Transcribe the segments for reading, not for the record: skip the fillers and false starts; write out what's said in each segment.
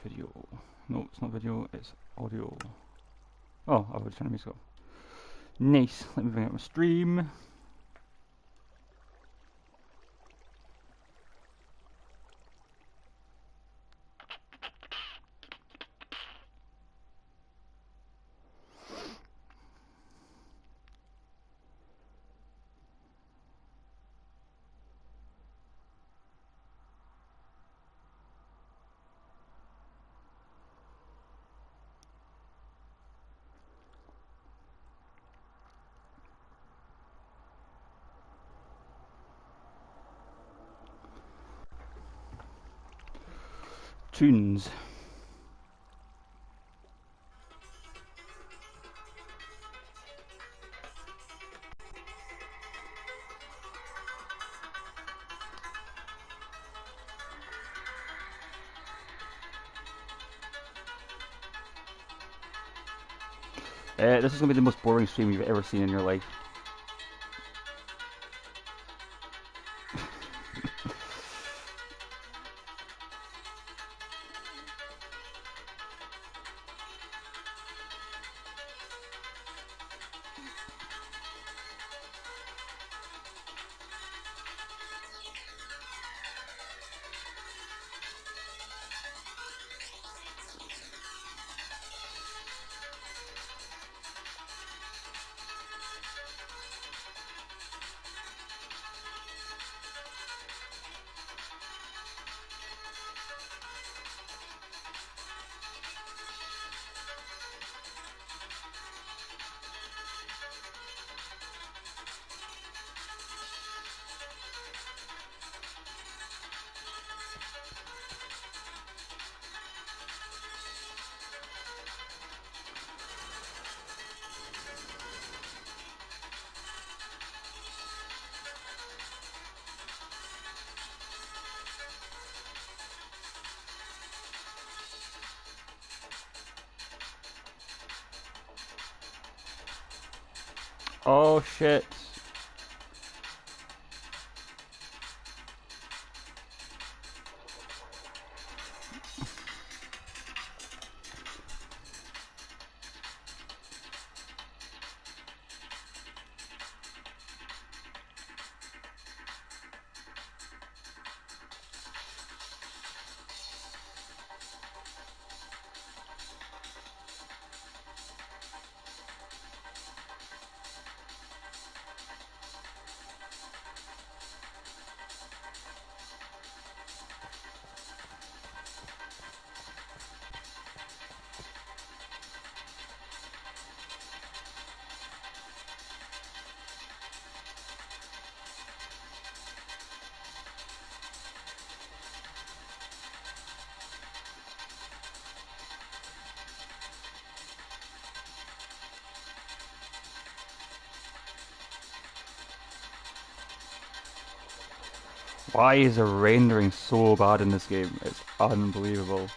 Video. No, it's not video, it's audio. Oh, I was trying to mix it up. Nice. Let me bring up my stream. Tunes. This is going to be the most boring stream you've ever seen in your life. Oh shit. Why is the rendering so bad in this game? It's unbelievable.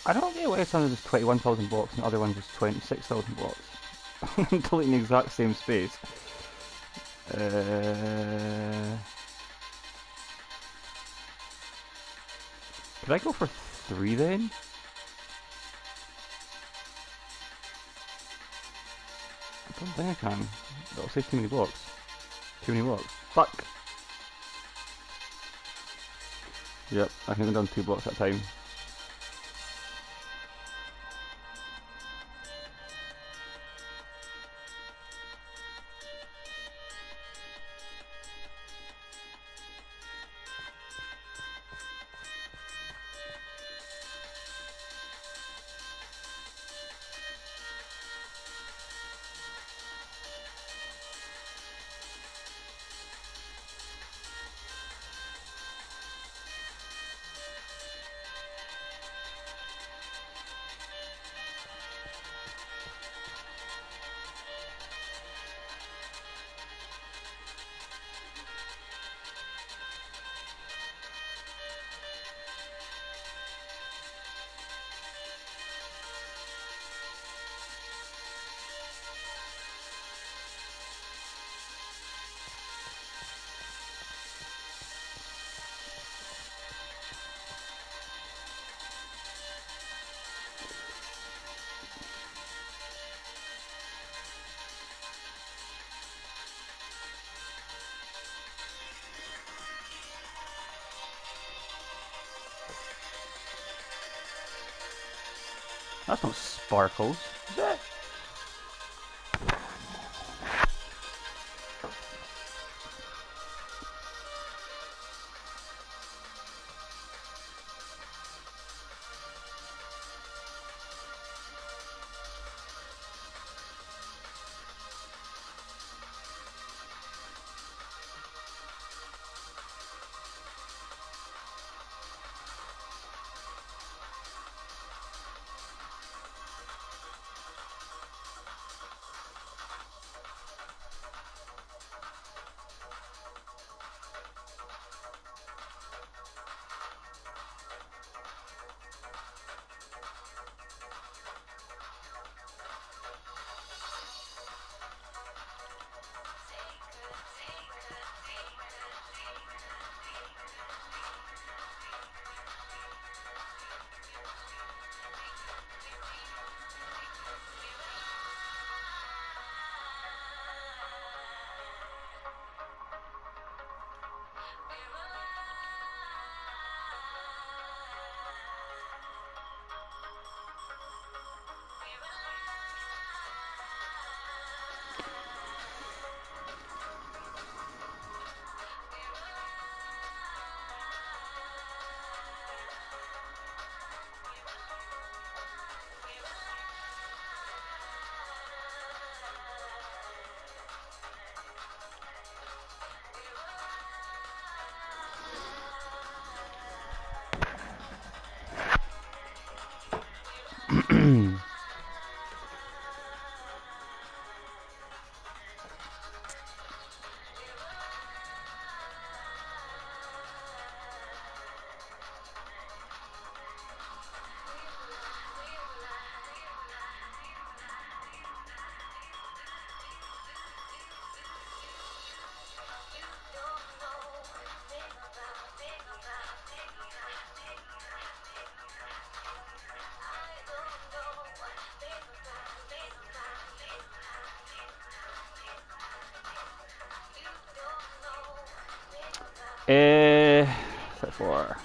I don't get why some of this 21,000 blocks and the other one's just 26,000 blocks. I'm deleting the exact same space. Could I go for 3 then? I don't think I can. That'll save too many blocks. Too many blocks. Fuck! Yep, I can have done 2 blocks at a time. That's not sparkles, is it? Set 4.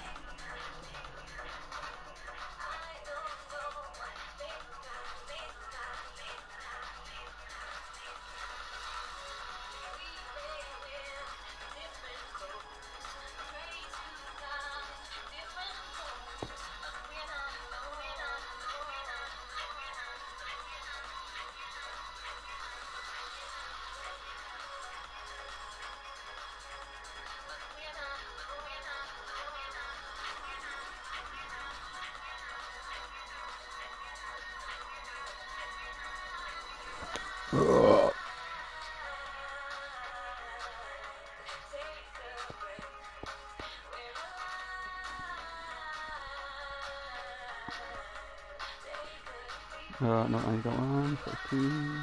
No, I got one. 14.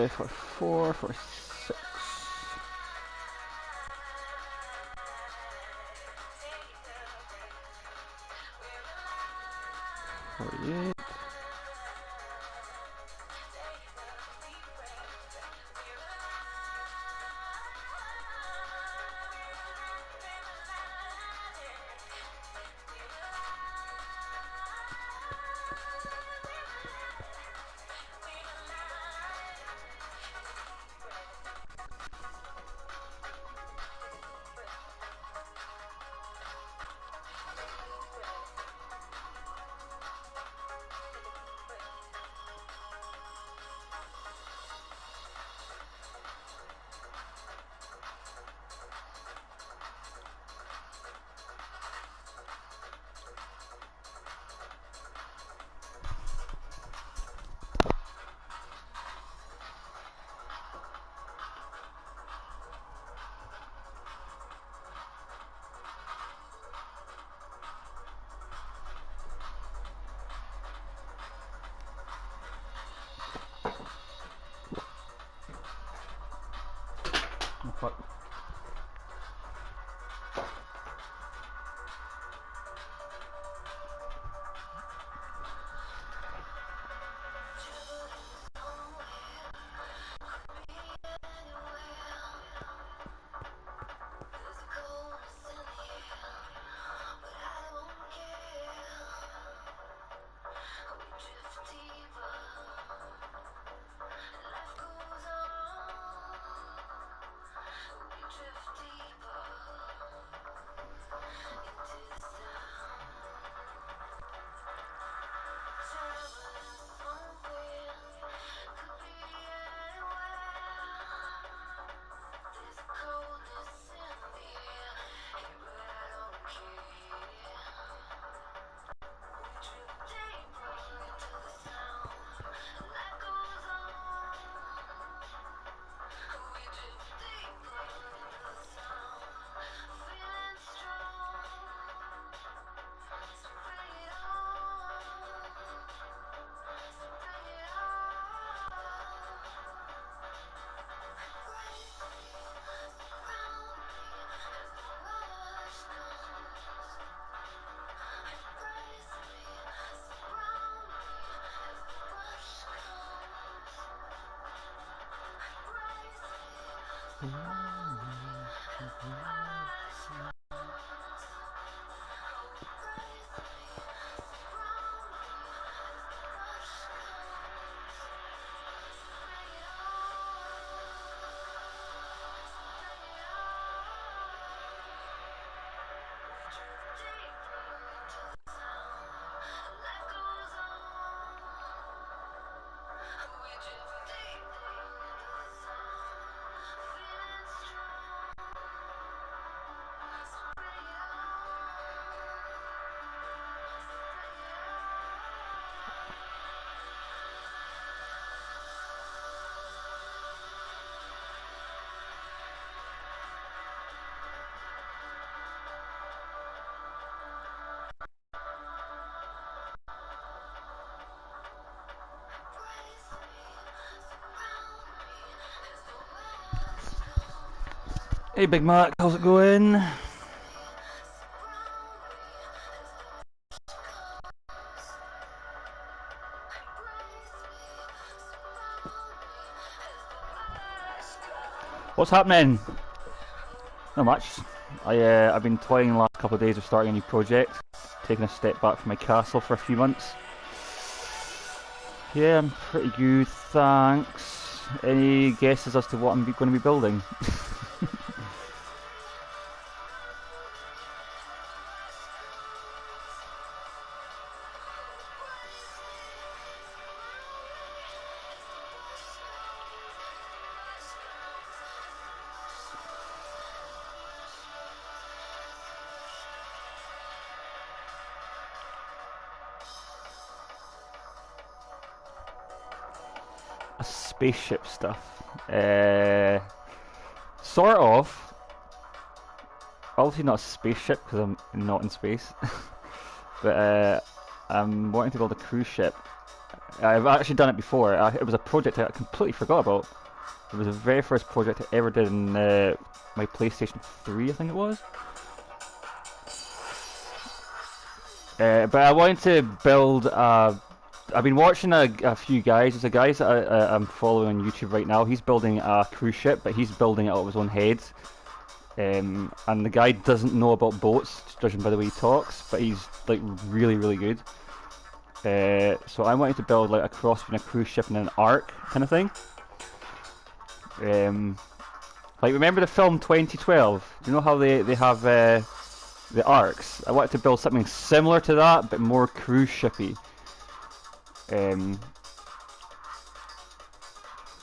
For 4, for 6. 48. Hey Big Mac, how's it going? What's happening? Not much. I've been toying the last couple of days of starting a new project, taking a step back from my castle for a few months. Yeah, I'm pretty good, thanks. Any guesses as to what I'm going to be building? Spaceship stuff. Sort of. Obviously not a spaceship because I'm not in space. But I'm wanting to build a cruise ship. I've actually done it before. It was a project I completely forgot about. It was the very first project I ever did in my PlayStation 3, I think it was. But I wanted to build I've been watching a few guys. There's a guy that I'm following on YouTube right now. He's building a cruise ship, but he's building it out of his own head. And the guy doesn't know about boats, judging by the way he talks, but he's like really, really good. So I wanted to build like a cross between a cruise ship and an ark kind of thing. Like remember the film 2012? Do you know how they have the arcs? I wanted to build something similar to that, but more cruise shippy.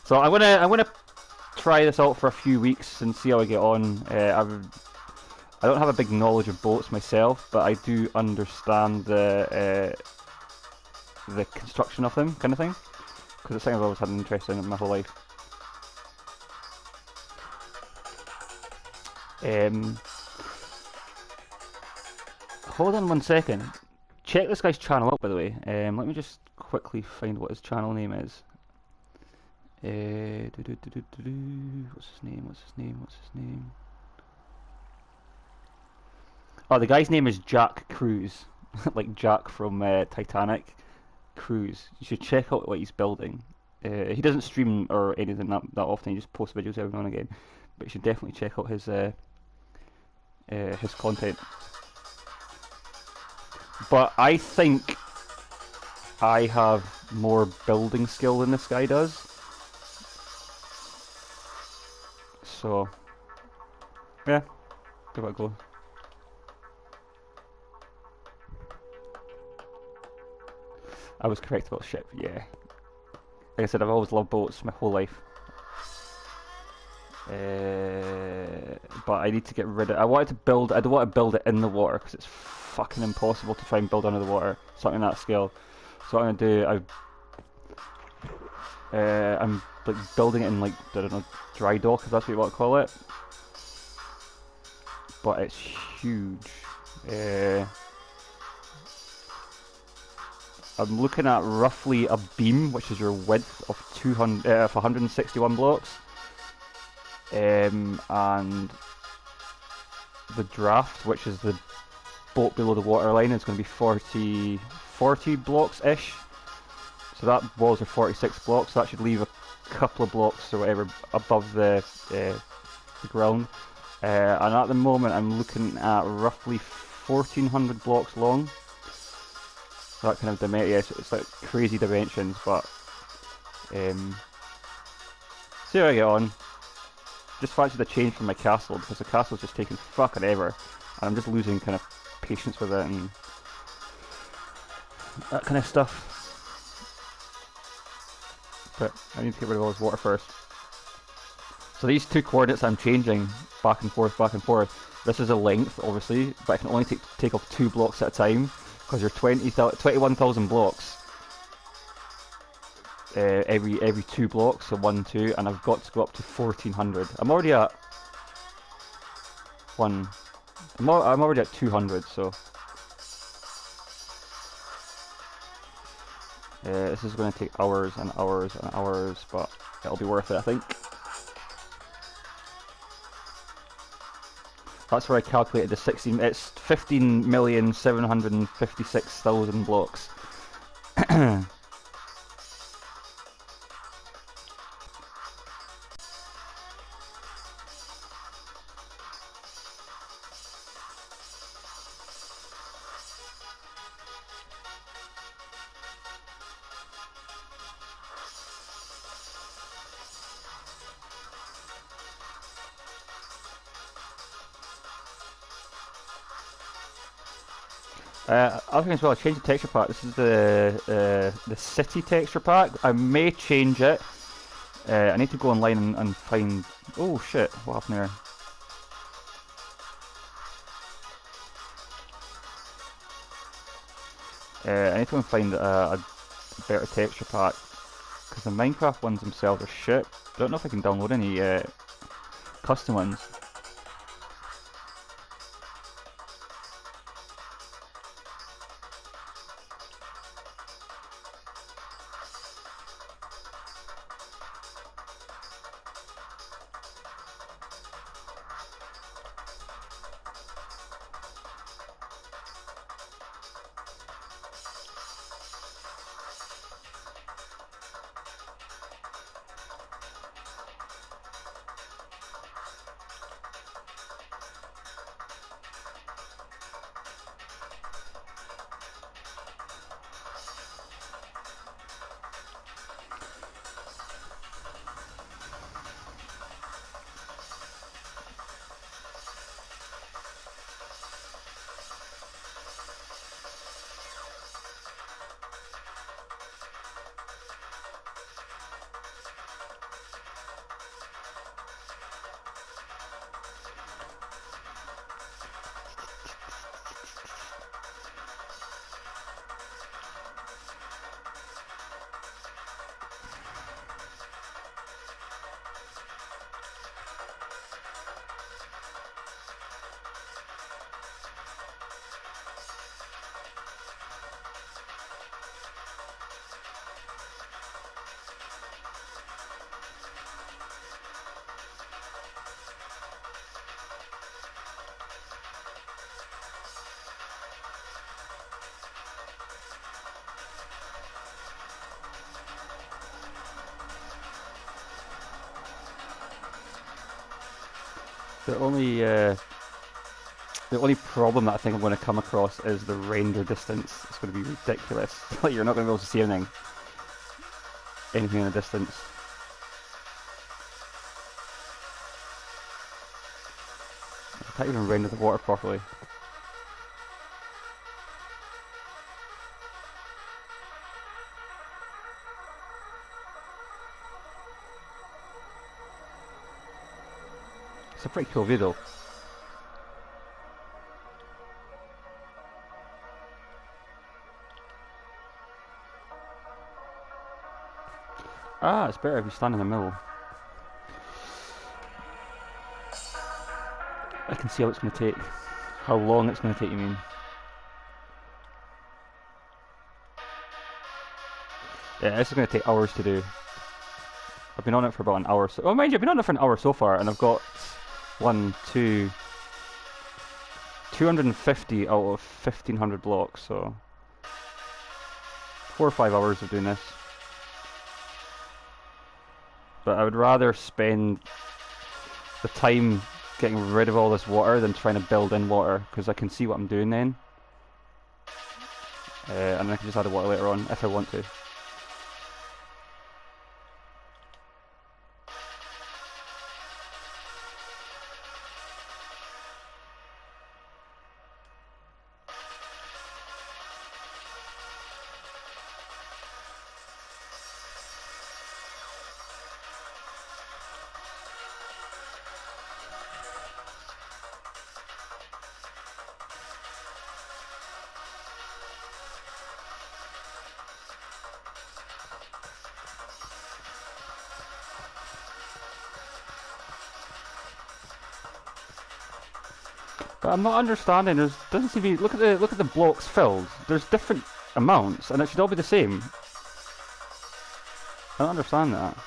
So I'm gonna try this out for a few weeks and see how I get on. I don't have a big knowledge of boats myself, but I do understand the construction of them, kind of thing, because it's something I've always had an interest in my whole life. Hold on one second. Check this guy's channel out, by the way. Let me just quickly find what his channel name is. What's his name? What's his name? What's his name? Oh, the guy's name is Jack Cruise, like Jack from Titanic. Cruise. You should check out what he's building. He doesn't stream or anything that often. He just posts videos every now and again. But you should definitely check out his content. But I think I have more building skill than this guy does. So, yeah, give it a go. I was correct about ship, yeah. Like I said, I've always loved boats my whole life. But I need to get rid of. I wanted to build. I don't want to build it in the water because it's fucking impossible to try and build under the water something that scale. So what I'm gonna do, I'm like building it in like I don't know, dry dock if that's what you want to call it. But it's huge. I'm looking at roughly a beam, which is your width of 161 blocks. And the draft, which is the boat below the waterline, is going to be 40 blocks-ish. So that walls are 46 blocks, so that should leave a couple of blocks or whatever above the the ground. And at the moment I'm looking at roughly 1400 blocks long. That kind of dimension, yes, it's like crazy dimensions, but see how I get on. Just fancy the change from my castle, because the castle's just taking fucking ever, and I'm just losing kind of patience with it and that kind of stuff. But I need to get rid of all this water first. So these two coordinates I'm changing back and forth, back and forth. This is a length, obviously, but I can only take off 2 blocks at a time, because you're 21,000 blocks every 2 blocks, so 1, 2, and I've got to go up to 1400. I'm already at I'm already at 200, so this is going to take hours and hours and hours, but it'll be worth it, I think. That's where I calculated the 16. It's 15,756,000 blocks. Other thing as well, I changed the texture pack. This is the city texture pack. I may change it. I need to go online and find. Oh shit! What happened there? I need to go and find a better texture pack, because the Minecraft ones themselves are shit. I don't know if I can download any custom ones. The only problem that I think I'm going to come across is the render distance. It's going to be ridiculous. Like, you're not going to be able to see anything in the distance. I can't even render the water properly. It's a pretty cool video. Ah, it's better if you stand in the middle. I can see how it's going to take. How long it's going to take, you mean? Yeah, this is going to take hours to do. I've been on it for about an hour. So, oh, mind you, I've been on it for an hour so far, and I've got 250 out of 1500 blocks, so 4 or 5 hours of doing this. But I would rather spend the time getting rid of all this water than trying to build in water, because I can see what I'm doing then. And I can just add the water later on if I want to. But I'm not understanding. There doesn't seem to be. Look at the blocks filled. There's different amounts, and it should all be the same. I don't understand that.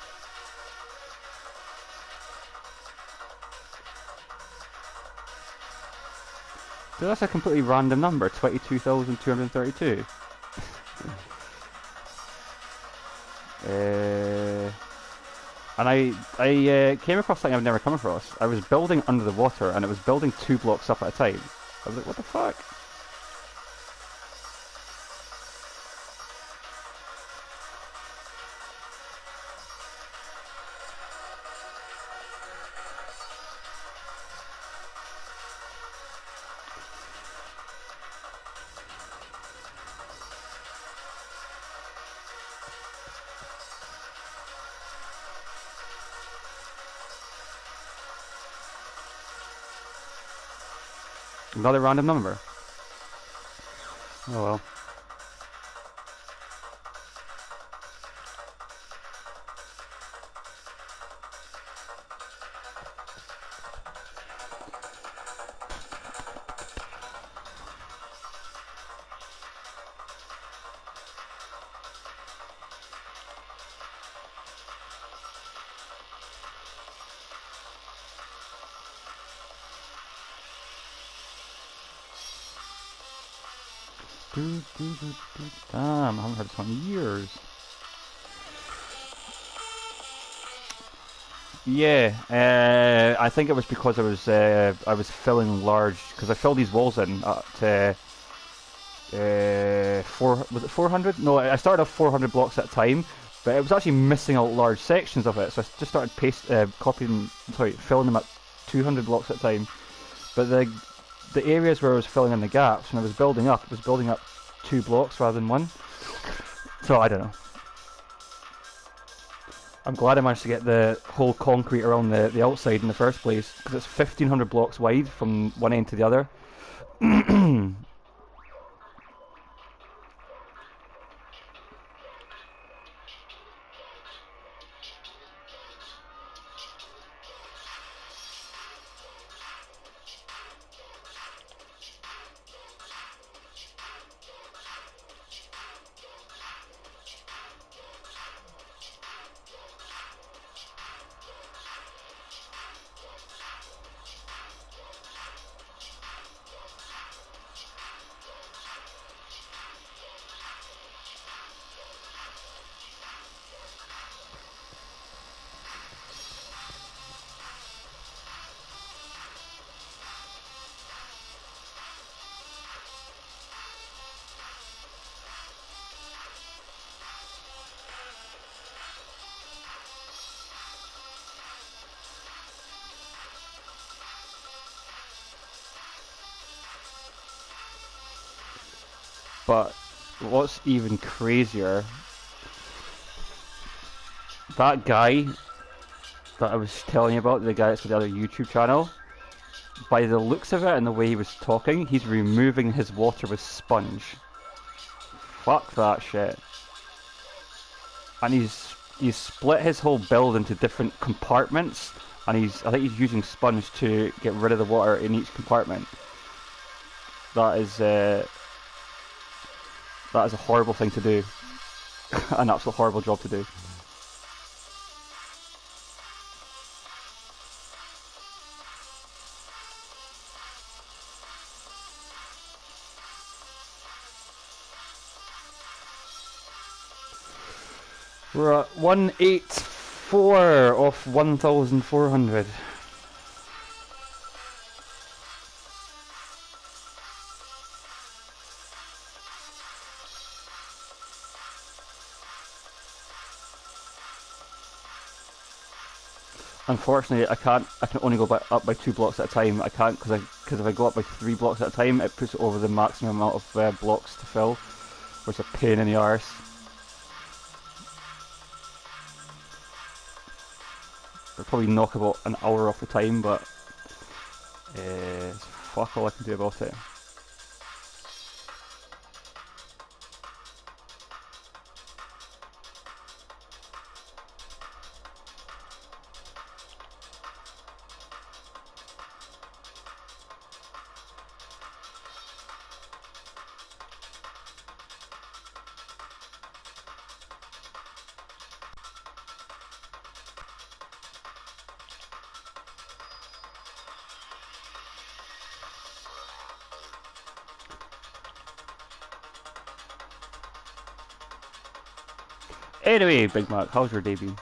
So that's a completely random number. 22,232. And I came across something I've never come across. I was building under the water, and it was building 2 blocks up at a time. I was like, what the fuck? Another random number. Oh well. Damn, I haven't heard this one in years. Yeah, I think it was because I was filling large, because I filled these walls in at was it 400? No, I started off 400 blocks at a time, but it was actually missing out large sections of it, so I just started filling them at 200 blocks at a time. But the areas where I was filling in the gaps, when I was building up, it was building up 2 blocks rather than 1. So I don't know. I'm glad I managed to get the whole concrete around the outside in the first place, because it's 1,500 blocks wide from one end to the other. But what's even crazier, that guy that I was telling you about, the guy that's got the other YouTube channel, by the looks of it and the way he was talking, he's removing his water with sponge. Fuck that shit. And he's split his whole build into different compartments, and I think he's using sponge to get rid of the water in each compartment. That is a horrible thing to do. An absolute horrible job to do. We're at 184 off 1,400. Unfortunately, I can't. I can only go up by 2 blocks at a time. I can't because if I go up by 3 blocks at a time, it puts it over the maximum amount of blocks to fill, which is a pain in the arse. It'll probably knock about an hour off the time, but it's fuck all I can do about it. Anyway, Big Mac, how's your day been?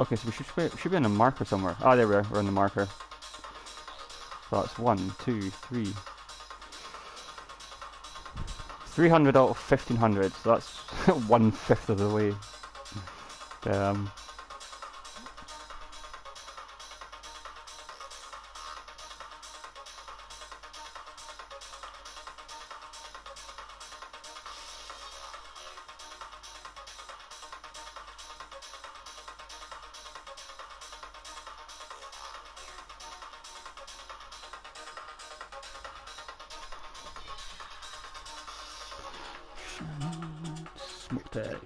Okay, so we should be on a marker somewhere. Ah, there we are. We're on the marker. So that's 1, 2, 3. 300 out of 1500, so that's 1/5 of the way. Damn. Smoked egg.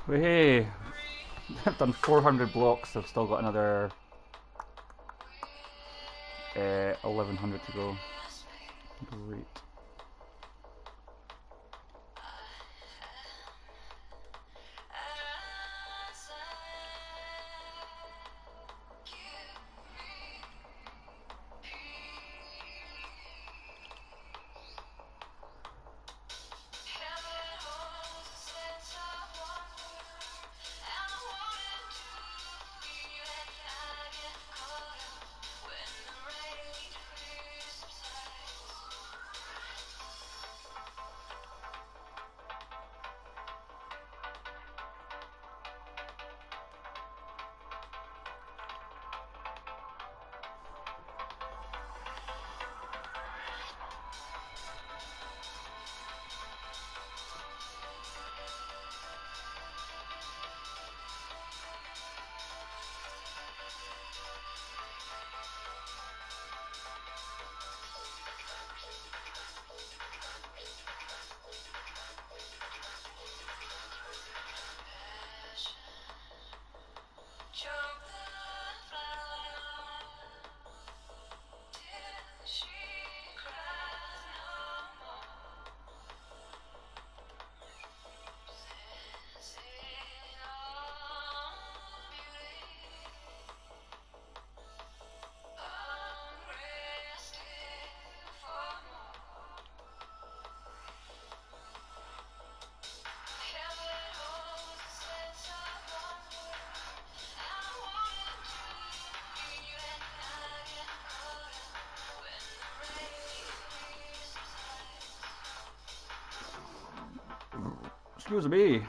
Hey, I've done 400 blocks. I've still got another 1100 to go. Great. Excuse me.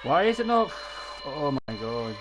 Why is it not? Oh my god.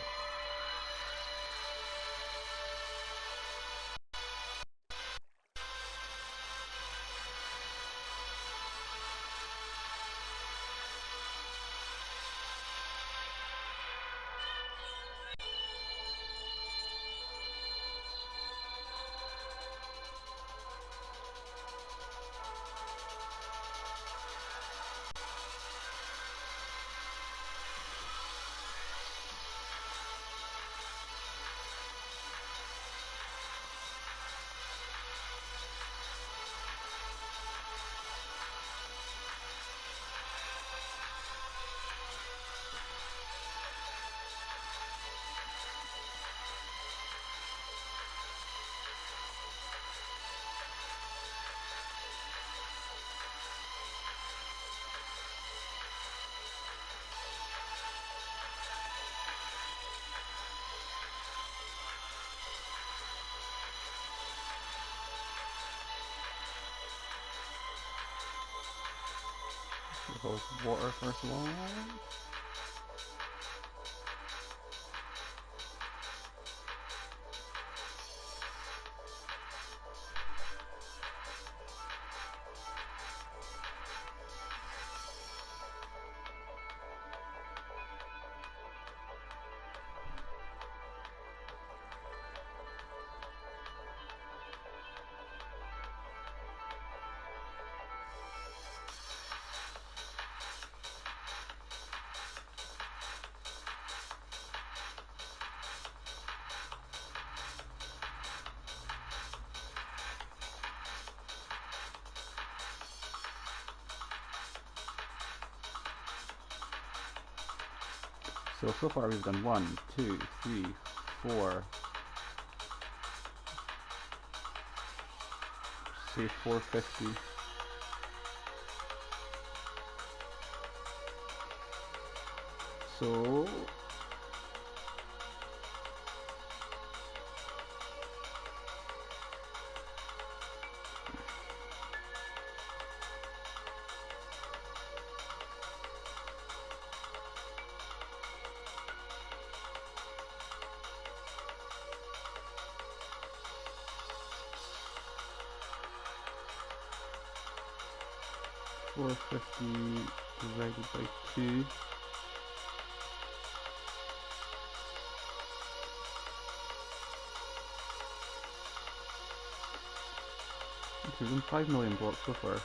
Water first of all. So far we've done 1, 2, 3, 4. Say 450. So 450 divided by 2. We've done 5 million blocks so far.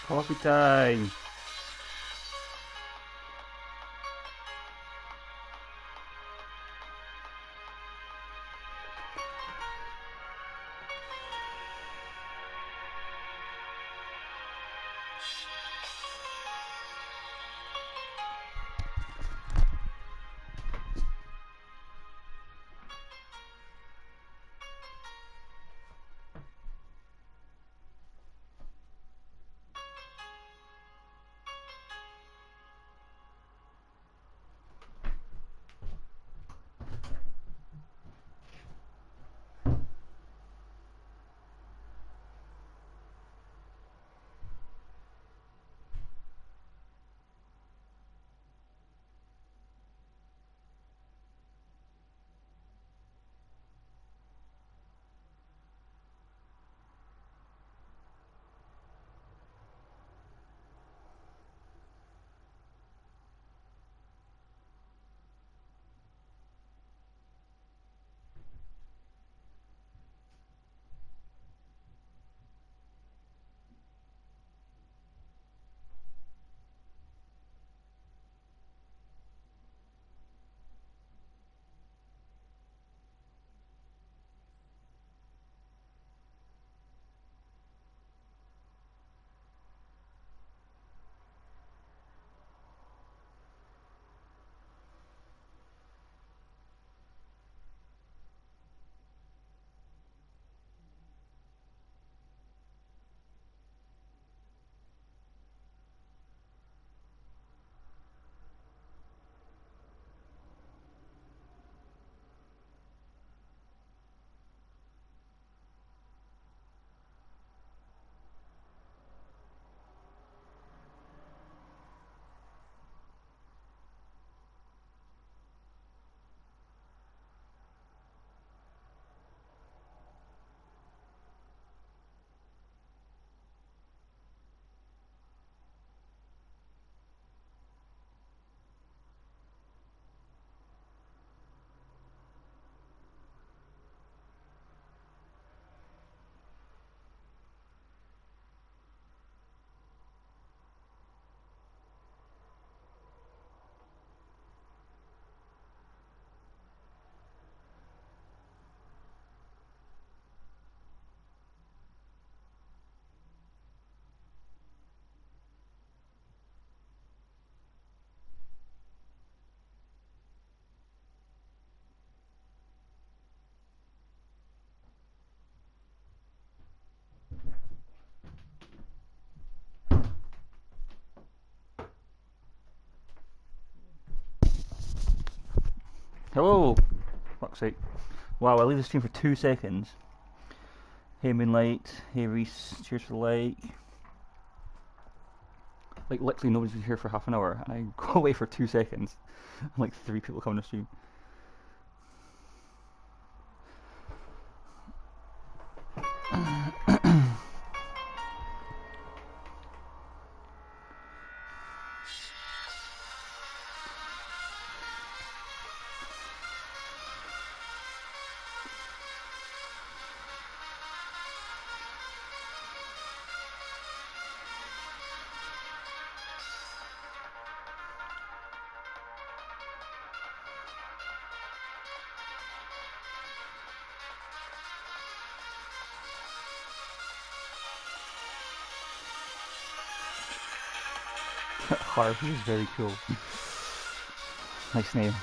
Coffee time! Hello! Fuck's sake. Wow, I leave the stream for 2 seconds. Hey Moonlight, hey Reese, cheers for the like. Like literally nobody's been here for half an hour and I go away for 2 seconds. And like 3 people come to stream. Harvey is very cool. Nice name.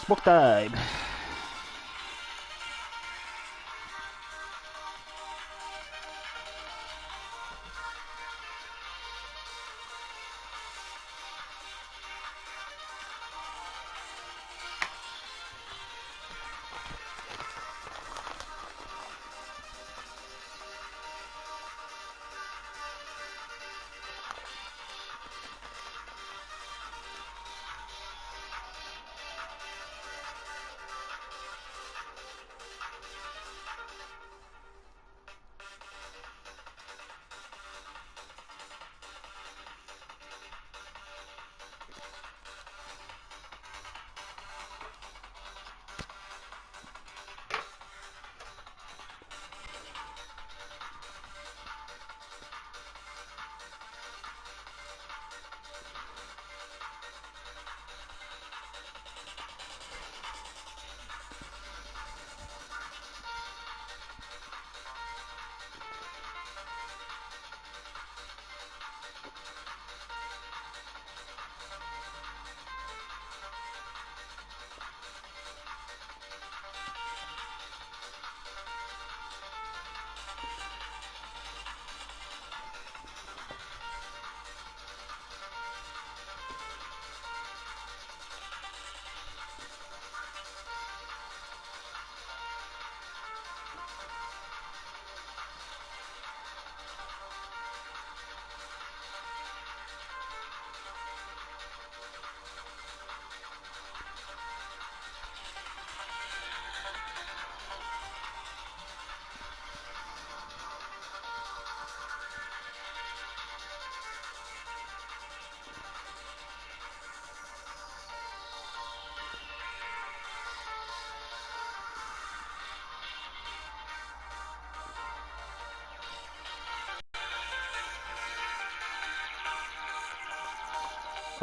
Smoke time.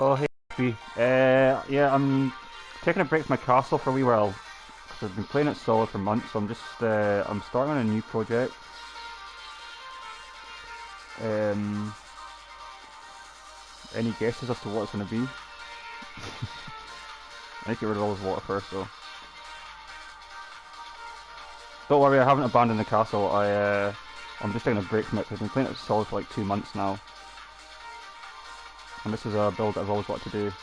Oh, hey, Sophie. Yeah, I'm taking a break from my castle for a wee while because I've been playing it solid for months. So I'm starting on a new project. Um, any guesses as to what it's going to be? I need to get rid of all this water first, though. Don't worry, I haven't abandoned the castle. I'm just taking a break from it because I've been playing it solid for like 2 months now, and this is a build that I've always wanted to do.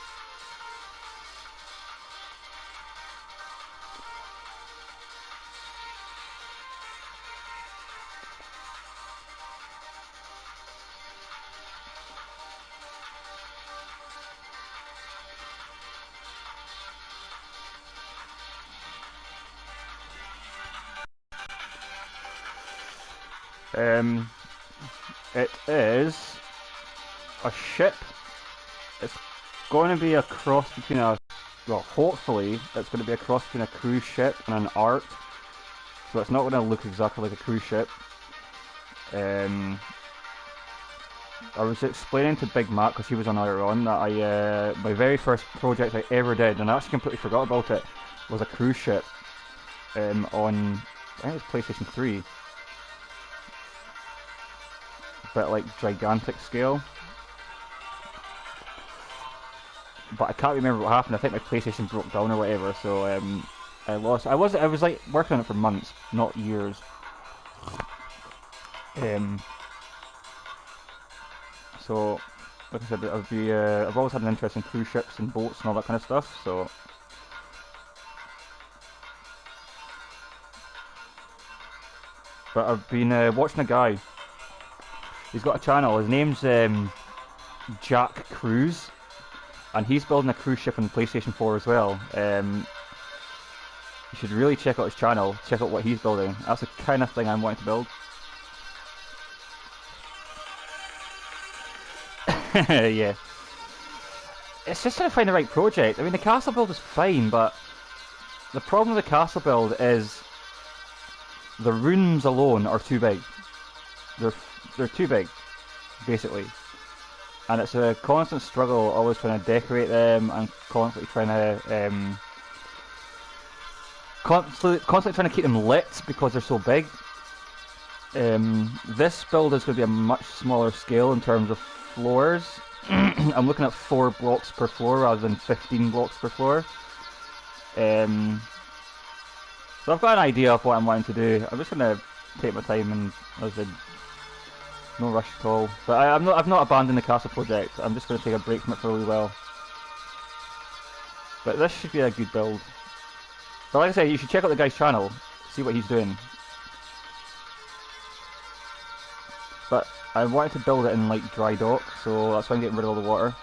It is a ship. It's going to be a cross between a, well, hopefully it's going to be a cross between a cruise ship and an art. So it's not going to look exactly like a cruise ship. I was explaining to Big Mac, because he was on earlier on, that my very first project I ever did, and I actually completely forgot about it, was a cruise ship on, I think it was PlayStation 3. But like gigantic scale. But I can't remember what happened. I think my PlayStation broke down or whatever, so I lost. I was like working on it for months, not years. So, like I said, I've always had an interest in cruise ships and boats and all that kind of stuff. So, but I've been watching a guy. He's got a channel. His name's Jack Cruise, and he's building a cruise ship on the PlayStation 4 as well. You should really check out his channel. Check out what he's building. That's the kind of thing I'm wanting to build. Yeah. It's just trying to find the right project. I mean, the castle build is fine, but the problem with the castle build is the rooms alone are too big. They're too big, basically. And it's a constant struggle, always trying to decorate them and constantly trying to constantly trying to keep them lit because they're so big. This build is going to be a much smaller scale in terms of floors. I'm looking at 4 blocks per floor rather than 15 blocks per floor. So I've got an idea of what I'm wanting to do. I'm just going to take my time and, as I said, no rush at all. But I've not abandoned the castle project. I'm just going to take a break from it for a wee while. But this should be a good build. But like I said, you should check out the guy's channel, see what he's doing. But I wanted to build it in like dry dock, so that's why I'm getting rid of all the water.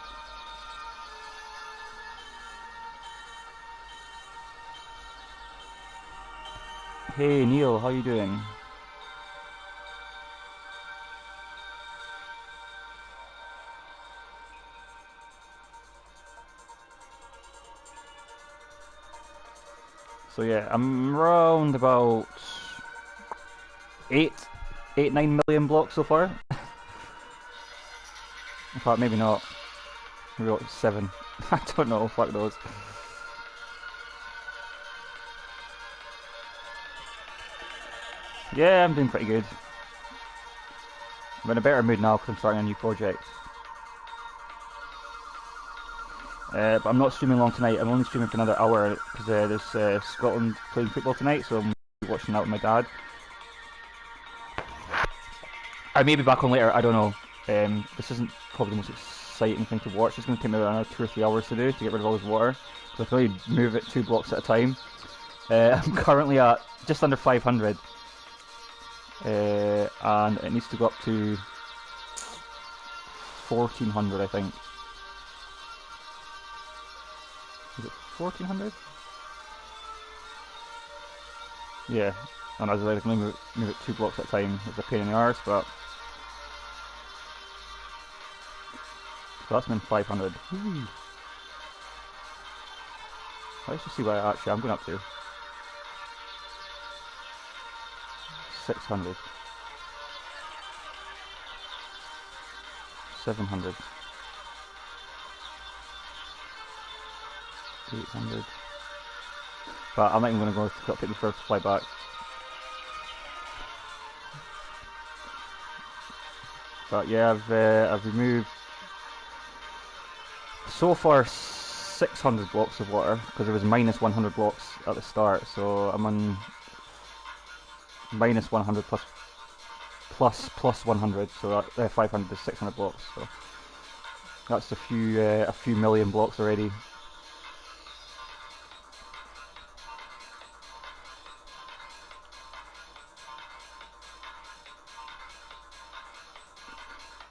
Hey Neil, how you doing? So yeah, I'm around about 9 million blocks so far. In fact, maybe not. Maybe about 7. I don't know, fuck knows. Yeah, I'm doing pretty good. I'm in a better mood now because I'm starting a new project. But I'm not streaming long tonight. I'm only streaming for another hour because there's Scotland playing football tonight, so I'm watching that with my dad. I may be back on later, I don't know. This isn't probably the most exciting thing to watch. It's going to take me around another 2 or 3 hours to do to get rid of all this water. So I can only move it 2 blocks at a time. I'm currently at just under 500. And it needs to go up to 1400, I think. Is it 1400? Yeah. And as I said, I can only move it 2 blocks at a time. It's a pain in the arse, but... So that's been 500. Whee. Let's just see what actually I'm going up to. 600. 700. 800. But I'm not even going to go take the first flight back. But yeah, I've removed so far 600 blocks of water because it was minus 100 blocks at the start. So I'm on minus 100 plus 100. So that 500 to 600 blocks. So that's a few million blocks already.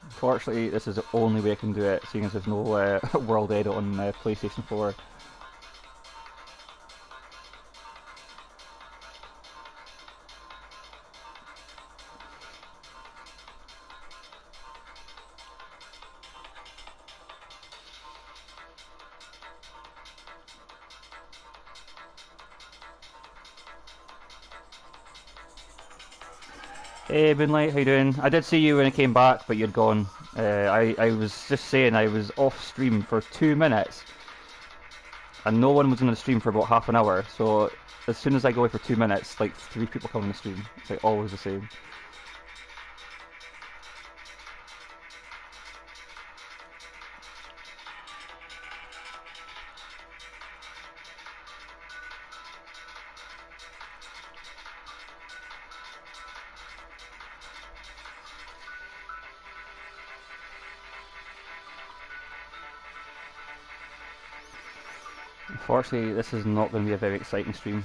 Fortunately, this is the only way I can do it, seeing as there's no world edit on PlayStation 4. Hey, Moonlight, how you doing? I did see you when I came back, but you'd gone. I was just saying I was off stream for 2 minutes, and no one was on the stream for about half an hour. So as soon as I go away for 2 minutes, like 3 people come on the stream. It's like always the same. Unfortunately, this is not going to be a very exciting stream.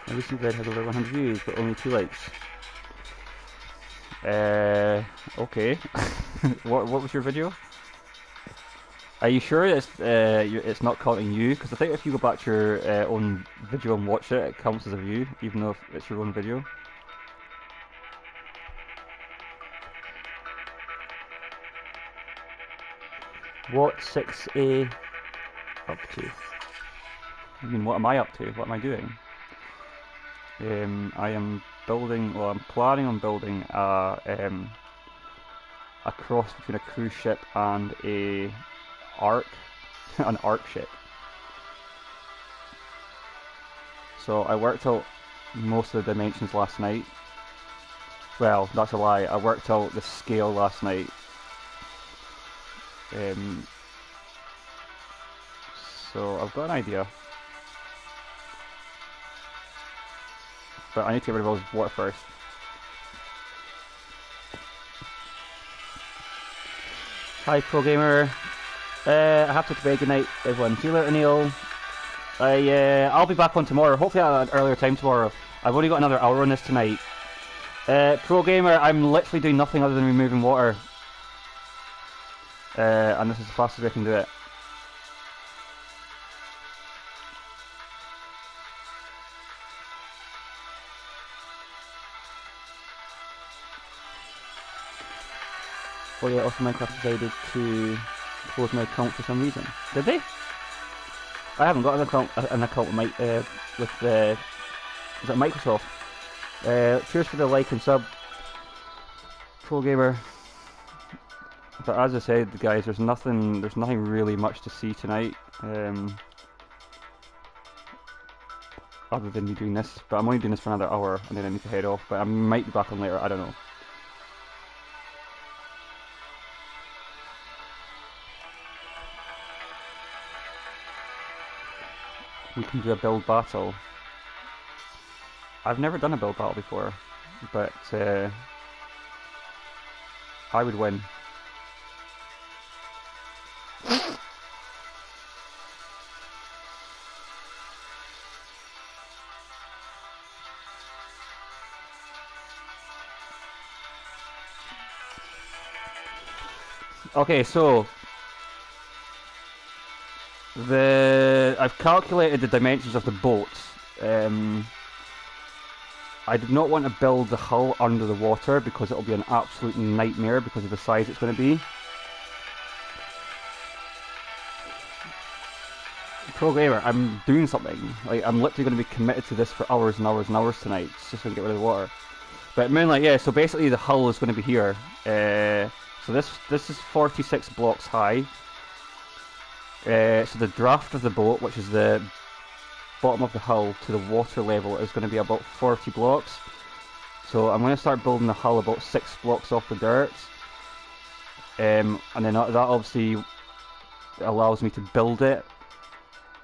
My recent vid has over 100 views, but only 2 likes. Okay. What was your video? Are you sure it's not counting you? Because I think if you go back to your own video and watch it, it counts as a view, even though it's your own video. What 6A up to? I mean, what am I up to? What am I doing? I am building, well, I'm planning on building a cross between a cruise ship and a an arc ship. So I worked out most of the dimensions last night. Well, that's a lie. I worked out the scale last night. So I've got an idea. But I need to get rid of all this water first. Hi, Pro Gamer. I have to bed. Good night, everyone. See you later, Neil. I'll be back on tomorrow. Hopefully at an earlier time tomorrow. I've only got another hour on this tonight. Pro Gamer, I'm literally doing nothing other than removing water. And this is the fastest I can do it. Oh yeah, also Minecraft decided to close my account for some reason. Did they? I haven't got an account with is it Microsoft? Cheers for the like and sub, Pro Gamer. But as I said, guys, there's nothing really much to see tonight, other than me doing this. But I'm only doing this for another hour, and then I need to head off. But I might be back on later. I don't know. We can do a build battle. I've never done a build battle before, but I would win. Okay, so I've calculated the dimensions of the boat. I did not want to build the hull under the water because it'll be an absolute nightmare because of the size it's going to be. Pro Gamer, I'm doing something. Like, I'm literally going to be committed to this for hours and hours and hours tonight. It's just going to get rid of the water. But Moonlight, yeah, so basically the hull is going to be here. So this is 46 blocks high. So the draft of the boat, which is the bottom of the hull to the water level, is going to be about 40 blocks. So I'm going to start building the hull about 6 blocks off the dirt. And then that obviously allows me to build it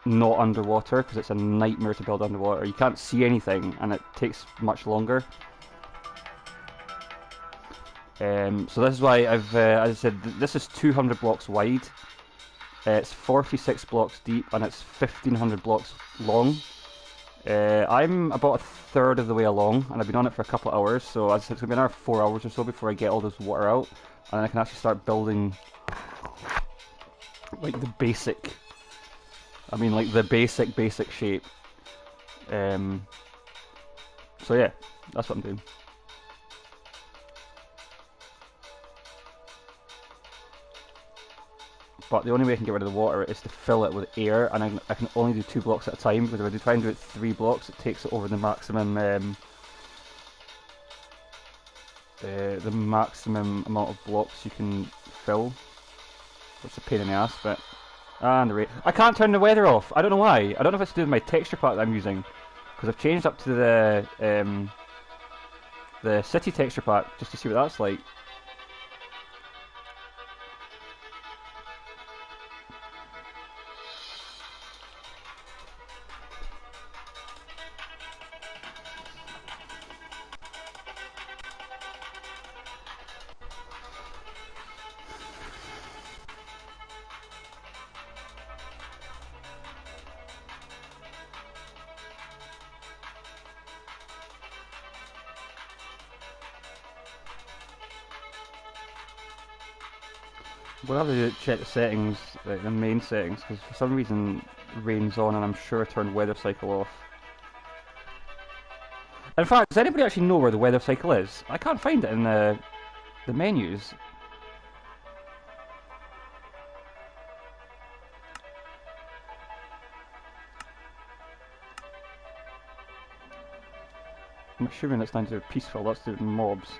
not underwater, because it's a nightmare to build underwater. You can't see anything and it takes much longer. So this is why I've, as I said, this is 200 blocks wide. It's 46 blocks deep and it's 1500 blocks long. I'm about a third of the way along and I've been on it for a couple of hours, so as I said, it's going to be another 4 hours or so before I get all this water out, and then I can actually start building like the basic, like the basic shape. So yeah, that's what I'm doing. But the only way I can get rid of the water is to fill it with air, and I can only do 2 blocks at a time, because if I try and do it 3 blocks, it takes it over the maximum amount of blocks you can fill, which is a pain in the ass, but... And the rate. I can't turn the weather off. I don't know why. I don't know if it's to do with my texture pack that I'm using, because I've changed up to the city texture pack just to see what that's like. We'll have to check the settings, like the main settings, because for some reason rain's on and I'm sure I turned weather cycle off. In fact, does anybody actually know where the weather cycle is? I can't find it in the menus. I'm assuming it's down to peaceful, that's the mobs.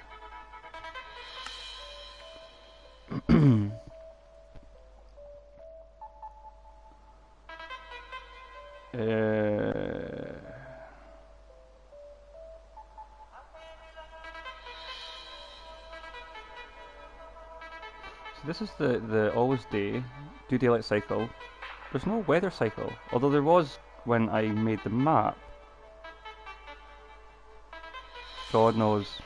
So this is the always day, do daylight cycle. There's no weather cycle, although there was when I made the map. God knows.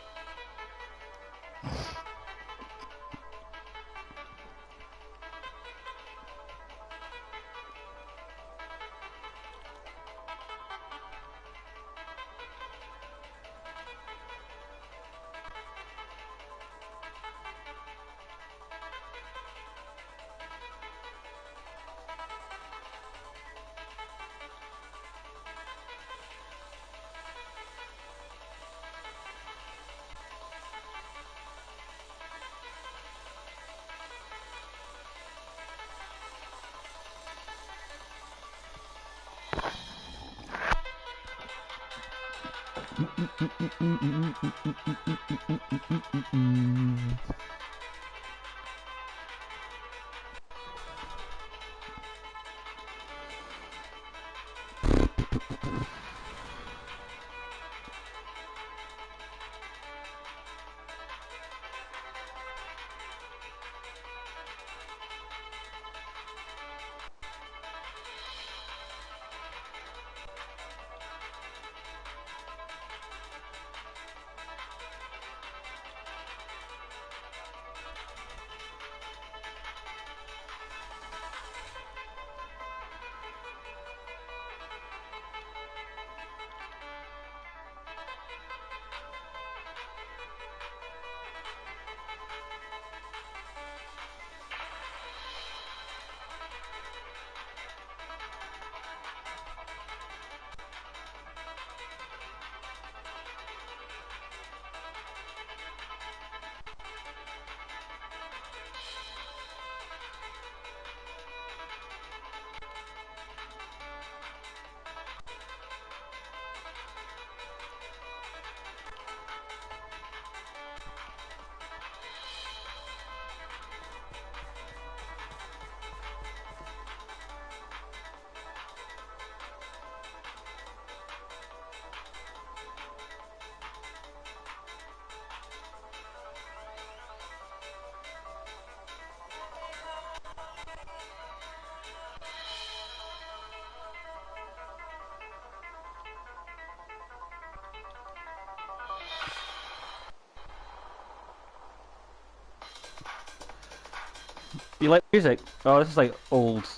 You like music? Oh, this is like old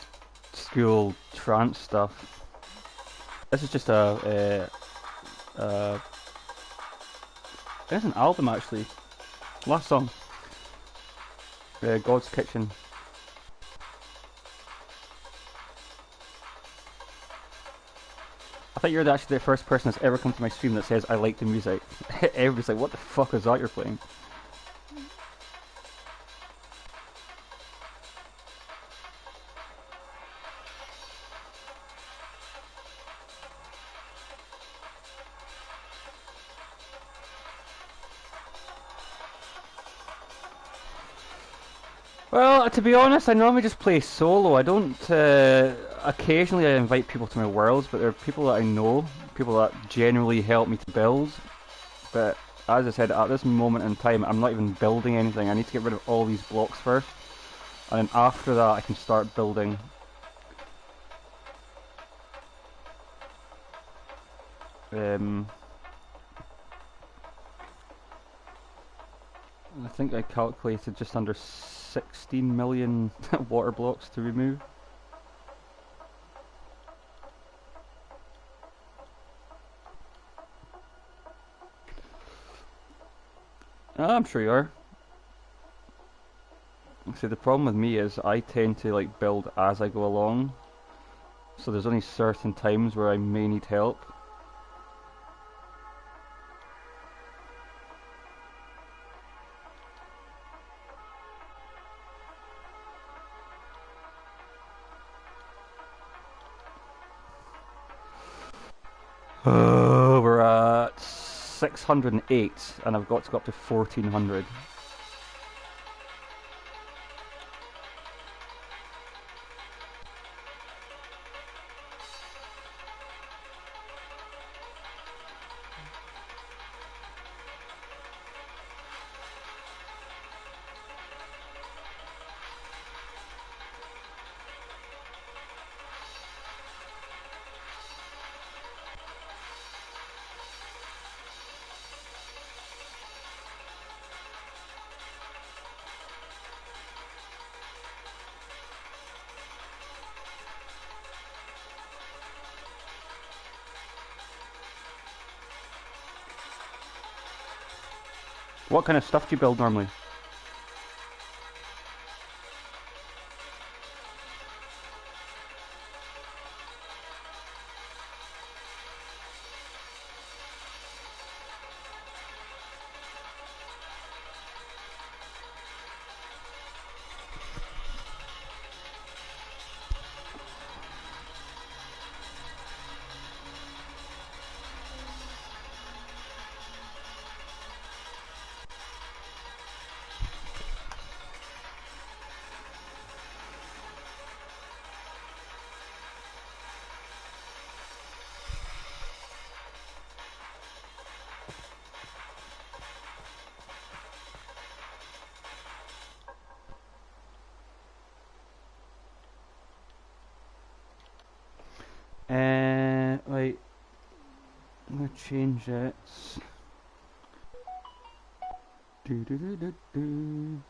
school trance stuff. This is just it's an album actually. Last song. God's Kitchen. I think you're actually the first person that's ever come to my stream that says I like the music. Everybody's like, what the fuck is that you're playing? Well, to be honest, I normally just play solo. I don't. Occasionally, I invite people to my worlds, but they're people that I know, people that generally help me to build. But as I said, at this moment in time, I'm not even building anything. I need to get rid of all these blocks first, and then after that, I can start building. I think I calculated just under 16 million water blocks to remove. I'm sure you are. See, the problem with me is I tend to like build as I go along, so there's only certain times where I may need help. We're at 608 and I've got to go up to 1400. What kind of stuff do you build normally? Right, I'm gonna change it. Do do do do do.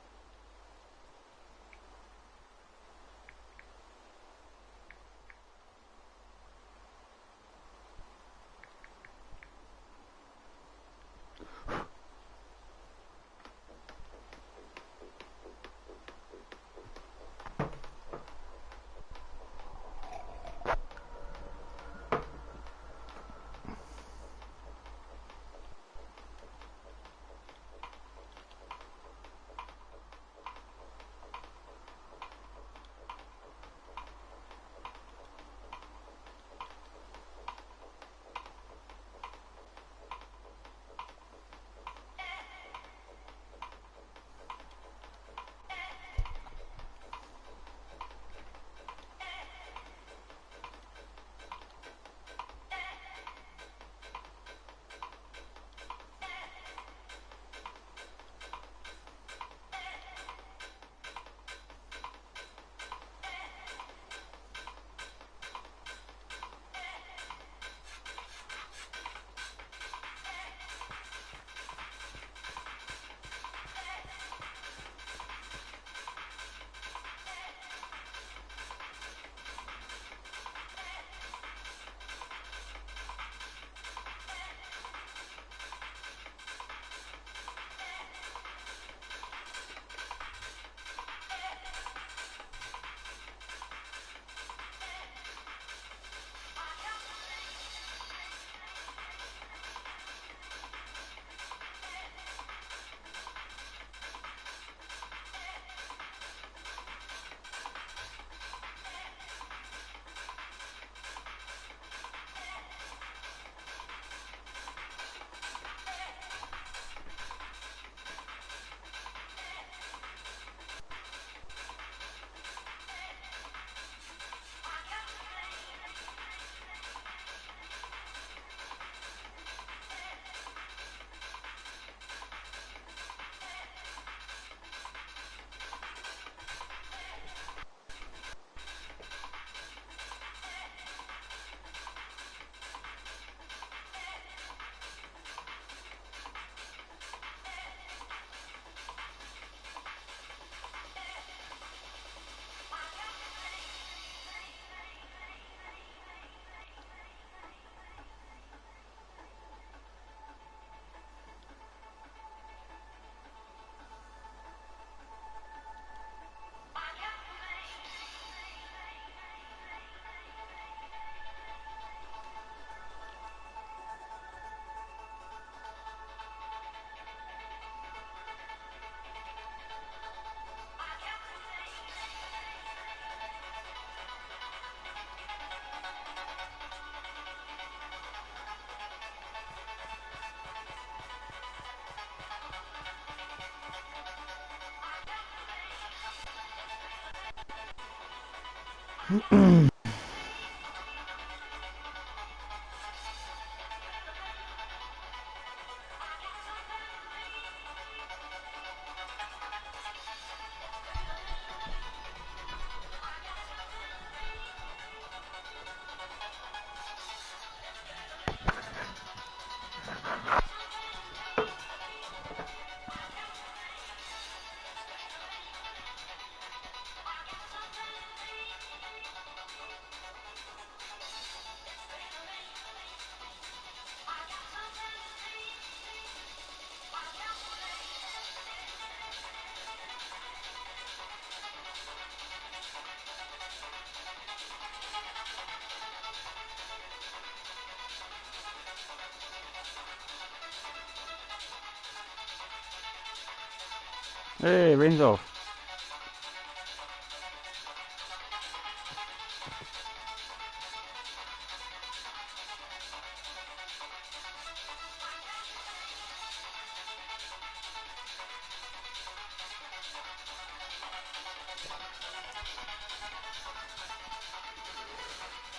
Hey, rain's off.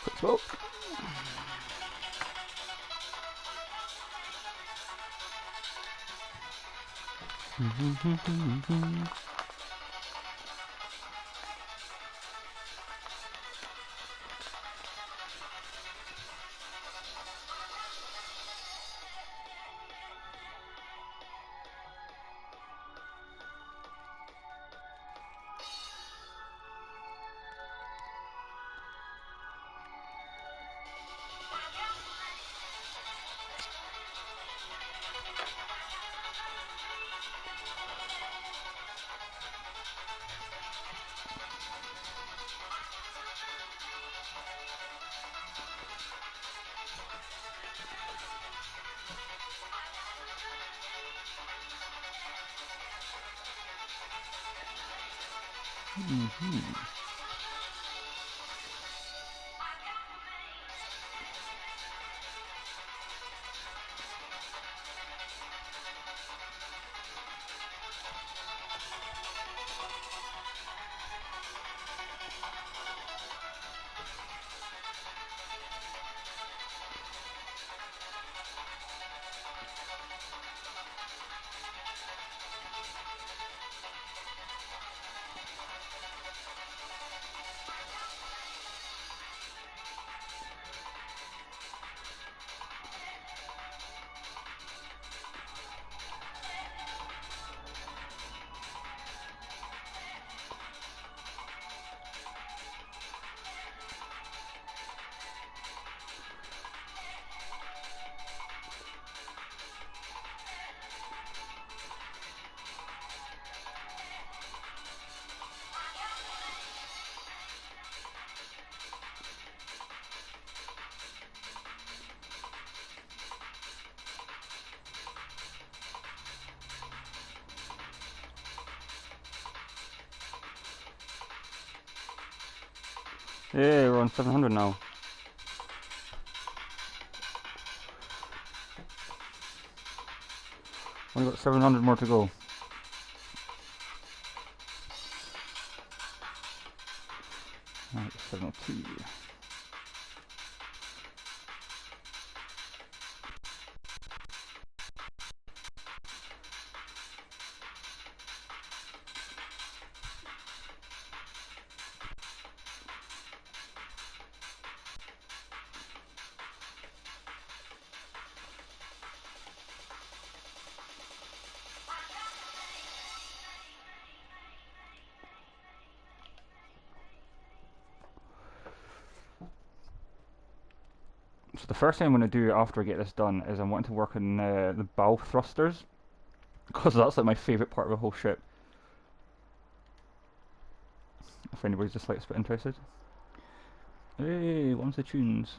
Quick smoke. Yeah, we're on 700 now. Only got 700 more to go. Alright, 702. So the first thing I'm going to do after I get this done is I want to work on the bow thrusters, because that's like my favourite part of the whole ship. If anybody's just like a bit interested. Hey, what's the tunes?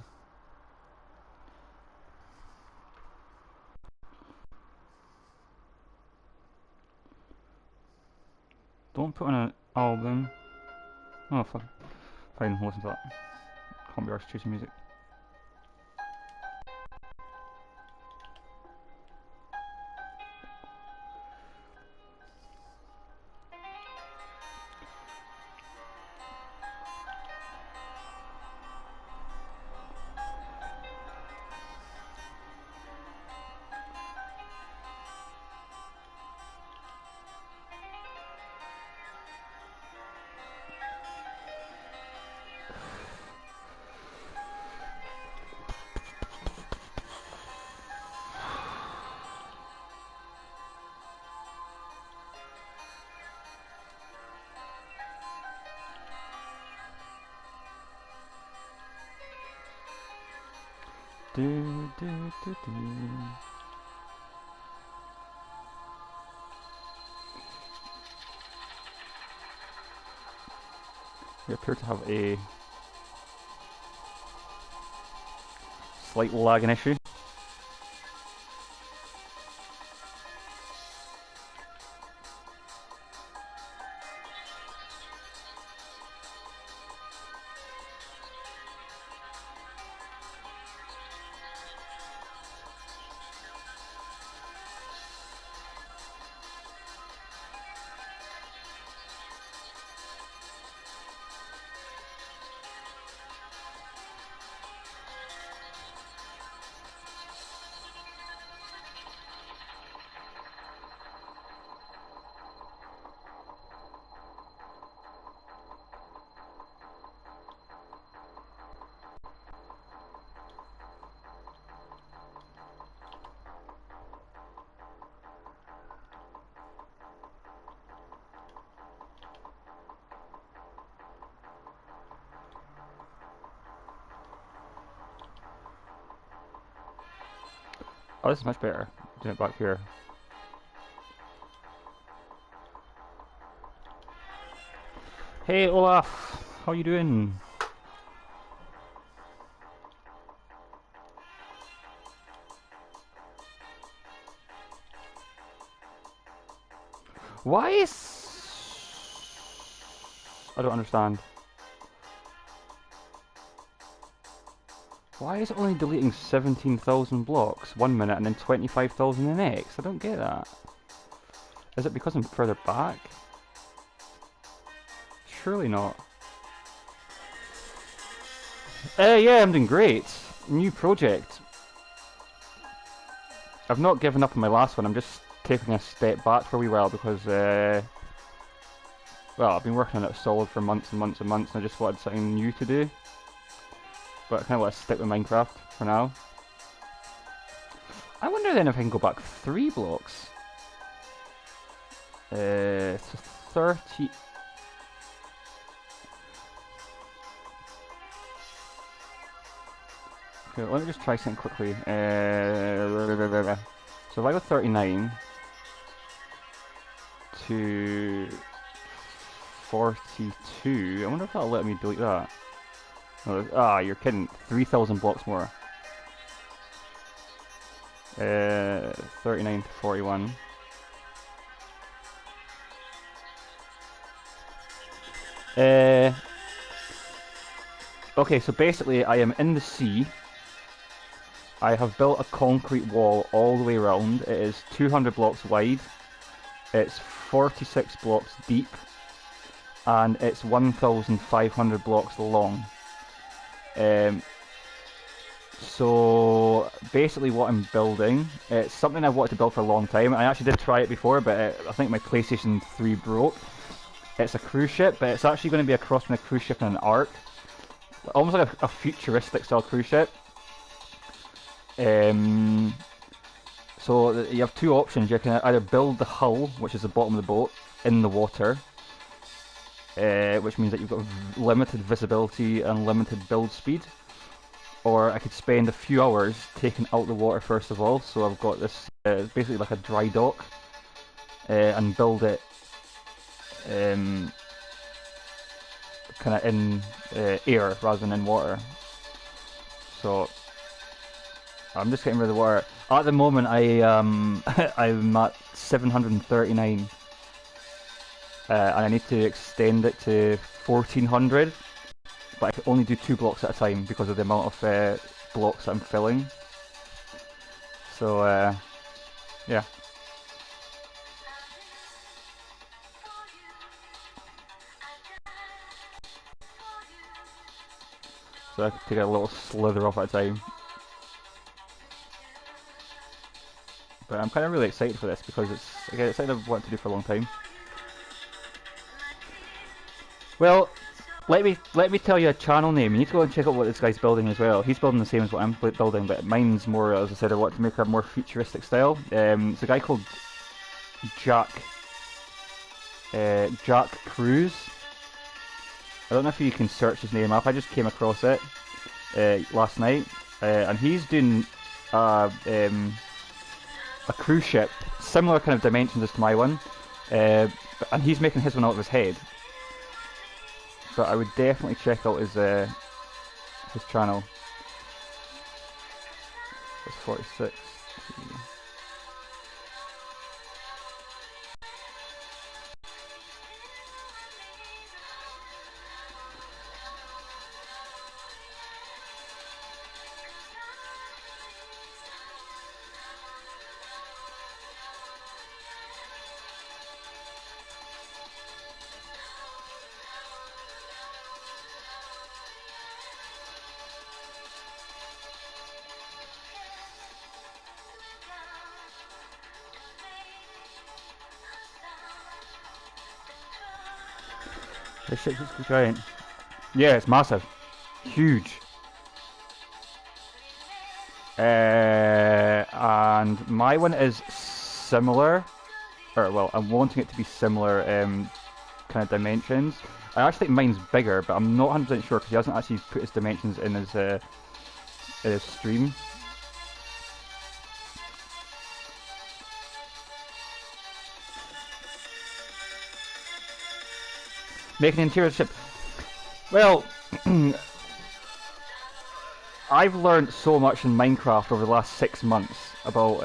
Don't put on an album. Oh fuck. Fine, listen to that. Can't be arsed chasing music. Do, do, do, do. We appear to have a slight lagging issue. Oh, this is much better. Doing it back here. Hey Olaf, how you doing? Why is... I don't understand. Why is it only deleting 17,000 blocks 1 minute and then 25,000 the next? I don't get that. Is it because I'm further back? Surely not. Yeah, I'm doing great. New project. I've not given up on my last one, I'm just taking a step back for a wee while because, well, I've been working on it solid for months and months and months and I just wanted something new to do. But I kind of want to stick with Minecraft for now. I wonder then if I can go back 3 blocks. So 30... Okay, let me just try something quickly. So if I go 39 to 42, I wonder if that'll let me delete that. Ah, you're kidding. 3,000 blocks more. 39 to 41. Okay, so basically I am in the sea. I have built a concrete wall all the way around. It is 200 blocks wide. It's 46 blocks deep. And it's 1,500 blocks long. So basically what I'm building, it's something I've wanted to build for a long time. I actually did try it before, but I think my PlayStation 3 broke. It's a cruise ship, but it's actually going to be a cross between a cruise ship and an ark. Almost like a futuristic style cruise ship. So you have 2 options. You can either build the hull, which is the bottom of the boat, in the water. Which means that you've got limited visibility and limited build speed. Or I could spend a few hours taking out the water first of all, so I've got this basically like a dry dock, and build it kind of in air rather than in water. So I'm just getting rid of the water. At the moment I'm at 739. And I need to extend it to 1400, but I can only do 2 blocks at a time because of the amount of blocks that I'm filling. So, yeah. So I can take a little slither off at a time. But I'm kind of really excited for this because it's something I've wanted to do for a long time. Well, let me tell you a channel name. You need to go and check out what this guy's building as well. He's building the same as what I'm building, but mine's more, as I said, I want to make a more futuristic style. It's a guy called Jack Cruz. I don't know if you can search his name up. I just came across it last night. and he's doing a cruise ship, similar kind of dimensions as to my one, and he's making his one out of his head. But I would definitely check out his channel. It's 46. This shit's just giant. Yeah, it's massive. Huge. And my one is similar. Or, well, I'm wanting it to be similar kind of dimensions. I actually think mine's bigger, but I'm not 100% sure because he hasn't actually put his dimensions in his stream. Making an interior ship. Well, I've learned so much in Minecraft over the last 6 months about,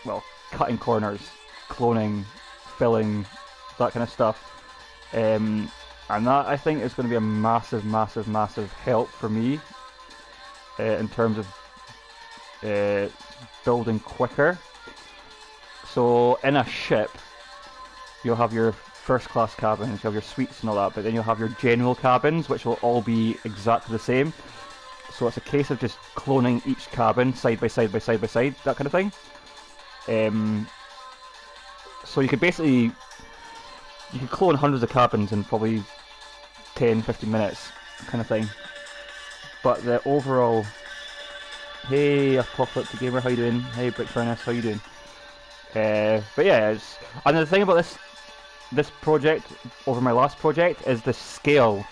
well, cutting corners, cloning, filling, that kind of stuff. And that, I think, is going to be a massive, massive, massive help for me in terms of building quicker. So, in a ship, you'll have your first class cabins, you have your suites and all that, but then you'll have your general cabins, which will all be exactly the same. So it's a case of just cloning each cabin side by side by side by side, that kind of thing. So you could basically, you could clone hundreds of cabins in probably 10-15 minutes, kind of thing. But the overall, hey Apocalyptic Gamer, how you doing? Hey Brick Furnace, how you doing? But yeah, and the thing about this project over my last project is the scale.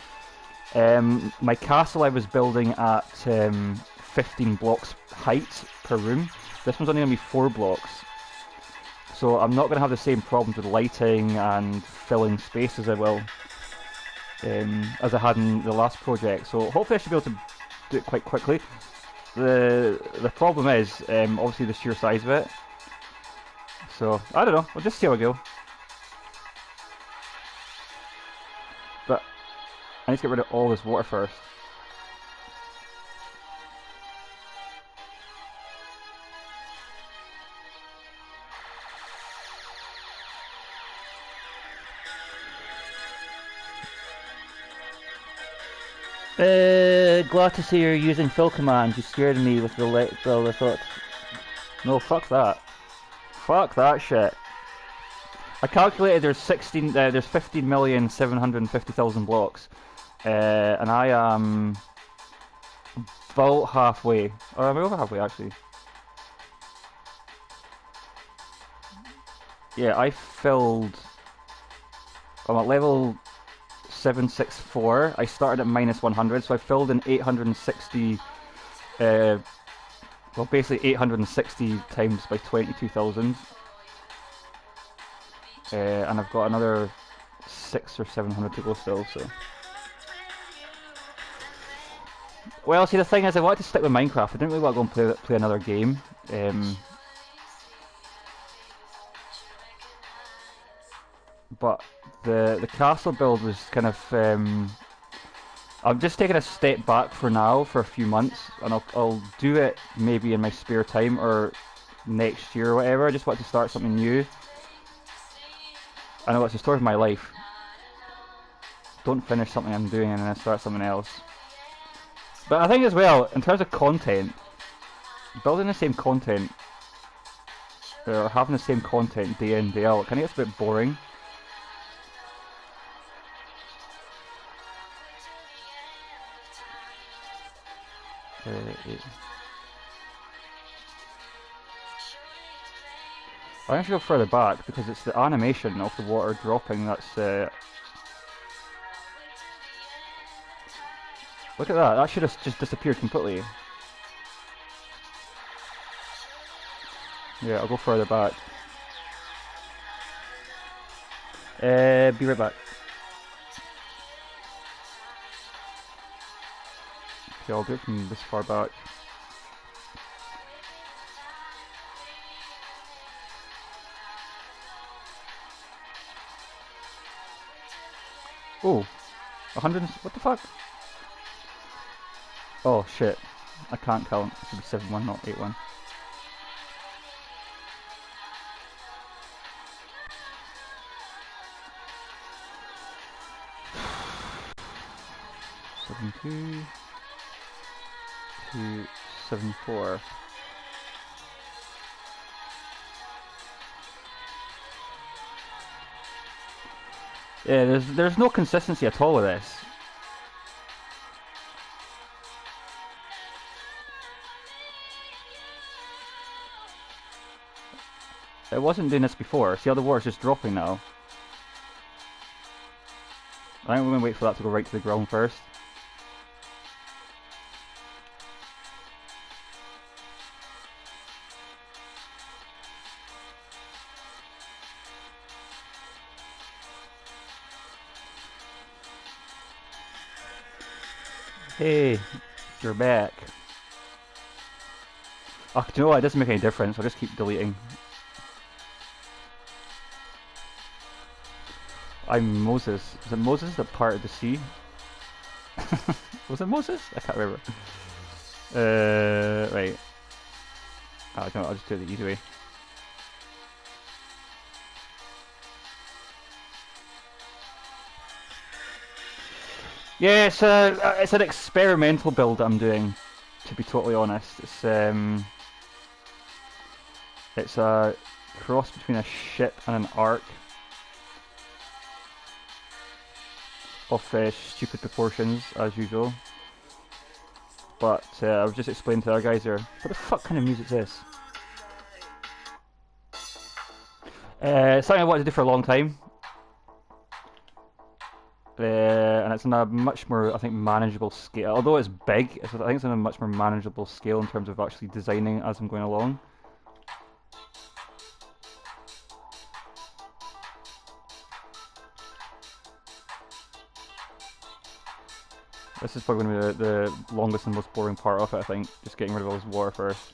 My castle I was building at 15 blocks height per room. This one's only going to be 4 blocks. So I'm not going to have the same problems with lighting and filling space as I will as I had in the last project. So hopefully I should be able to do it quite quickly. The problem is obviously the sheer size of it. So I don't know, we'll just see how we go. But I need to get rid of all this water first. Glad to see you're using fill commands. You scared me with the thought. No, fuck that. Fuck that shit. I calculated there's 15,750,000 blocks, and I am about halfway, or am I over halfway actually? Yeah, I filled. I'm at level 764. I started at -100, so I filled in 860. Well, basically 860 times by 22,000. And I've got another 600 or 700 to go still, so. Well, see, the thing is, I wanted to stick with Minecraft. I didn't really want to go and play another game. But the castle build was kind of. I'm just taking a step back for now for a few months, and I'll do it maybe in my spare time or next year or whatever. I just want to start something new. I know it's the story of my life. Don't finish something I'm doing and then start something else. But I think as well, in terms of content, building the same content, or having the same content day in, day out, kind of gets a bit boring. I have to go further back because it's the animation of the water dropping that's... Look at that, that should have just disappeared completely. Yeah, I'll go further back. Be right back. Okay, I'll do it from this far back. Oh, 100. What the fuck? Oh shit, I can't count. It should be 7-1, not 8-1. Seven two, 274. Yeah, there's no consistency at all with this. It wasn't doing this before. See how the water's just dropping now? I think we're gonna wait for that to go right to the ground first. Hey, you're back. Oh, do you know what? It doesn't make any difference. I'll just keep deleting. I'm Moses. Is it Moses that parted the sea? Was it Moses? I can't remember. Right. Oh, no, I'll just do it the easy way. Yeah, it's an experimental build I'm doing, to be totally honest. It's a cross between a ship and an ark of stupid proportions, as usual. But I was just explaining to our guys here, what the fuck kind of music is this? Something I wanted to do for a long time. And it's on a much more, I think, manageable scale. Although it's big, I think it's on a much more manageable scale in terms of actually designing it as I'm going along. This is probably going to be the longest and most boring part of it, I think. Just getting rid of all this water first.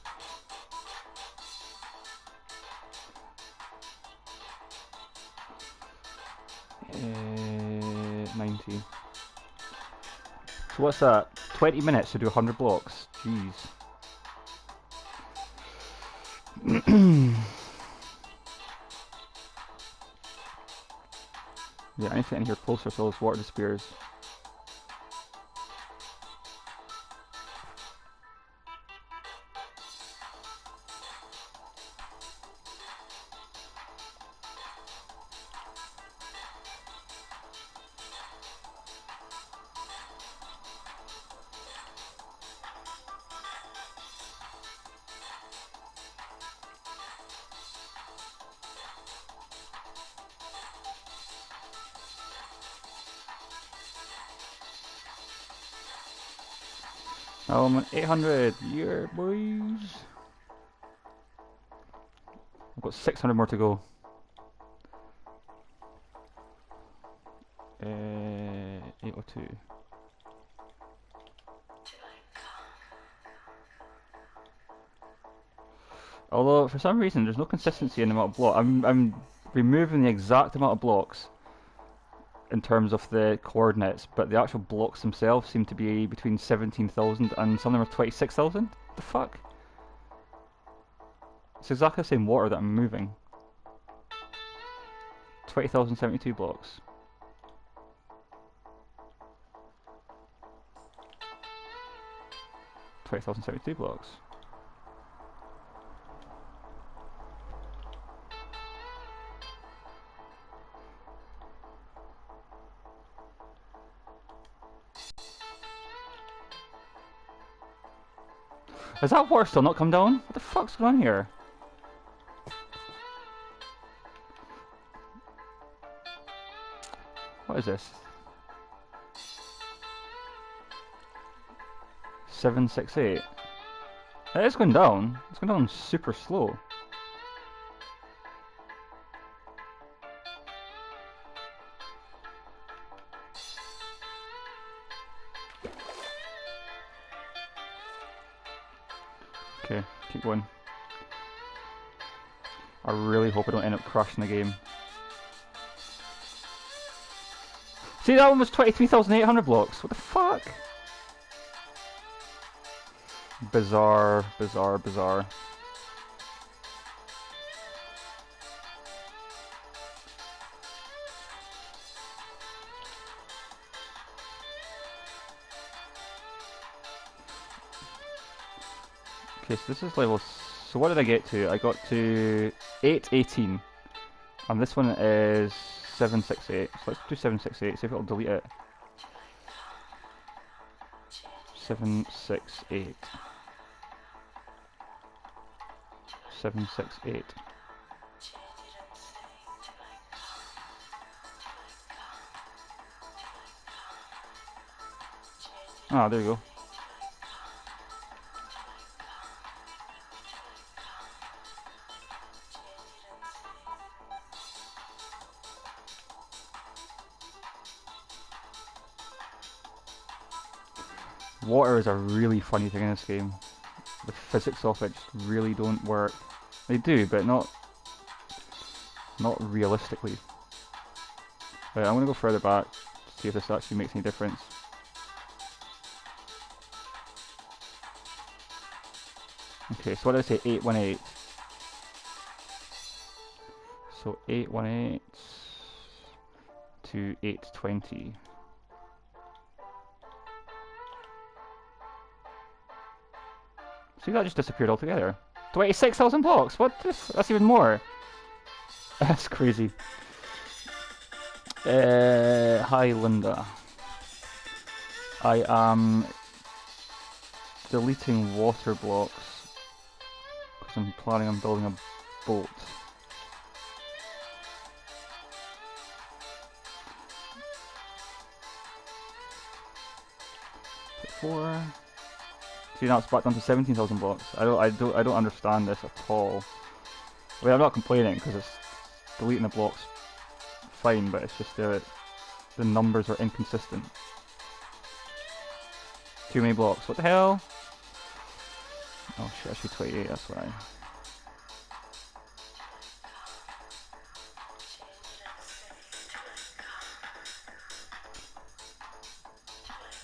Uh, 90. So what's that? 20 minutes to do 100 blocks? Jeez. Yeah, I need to get in here closer so this water disappears. I'm on 800, yeah boys. I've got 600 more to go. 802. Although for some reason there's no consistency in the amount of blocks. I'm removing the exact amount of blocks in terms of the coordinates, but the actual blocks themselves seem to be between 17,000 and some of them are 26,000. The fuck? It's exactly the same water that I'm moving. 20,072 blocks. $20,072 blocks. Has that water still not come down? What the fuck's going on here? What is this? 768. It is going down. It's going down super slow. Okay, keep going. I really hope I don't end up crashing the game. See, that one was 23,800 blocks. What the fuck? Bizarre, bizarre, bizarre. Okay, so this is level... So what did I get to? I got to 818. And this one is 768. So let's do 768, see if it'll delete it. 768. 768. Ah, there you go. Water is a really funny thing in this game. The physics of it just really don't work. They do, but not realistically. I'm gonna go further back to see if this actually makes any difference. Okay, so what did I say? 818. So 818 to 820. See, that just disappeared altogether. 26,000 blocks? What? That's even more. That's crazy. Hi Linda. I am deleting water blocks because I'm planning on building a boat. Four. See, now it's back down to 17,000 blocks. I don't understand this at all. I mean, I'm not complaining because it's deleting the blocks fine, but it's just the numbers are inconsistent. Too many blocks. What the hell? Oh shit, I should 28. That's why.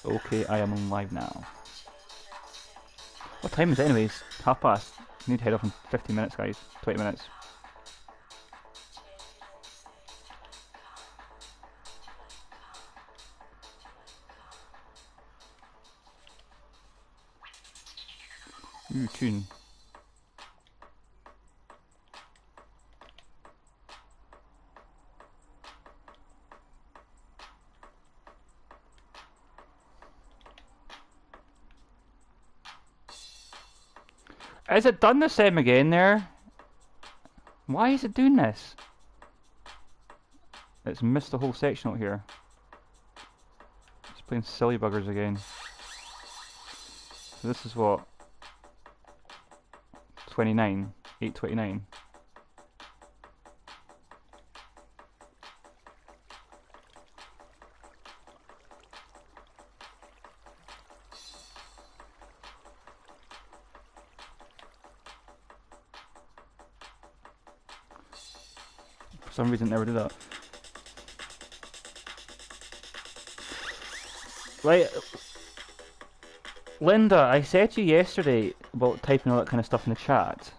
Okay, I am on live now. What time is it anyways? 1:30. I need to head off in 15 minutes, guys. 20 minutes. Ooh, tune. Has it done the same again there? Why is it doing this? It's missed the whole section out here. It's playing silly buggers again. So this is what? 29. 829. For some reason, it never did that. Right, Linda, I said to you yesterday about typing all that kind of stuff in the chat.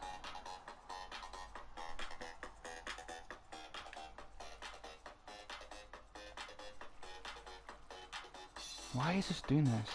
Why is this doing this?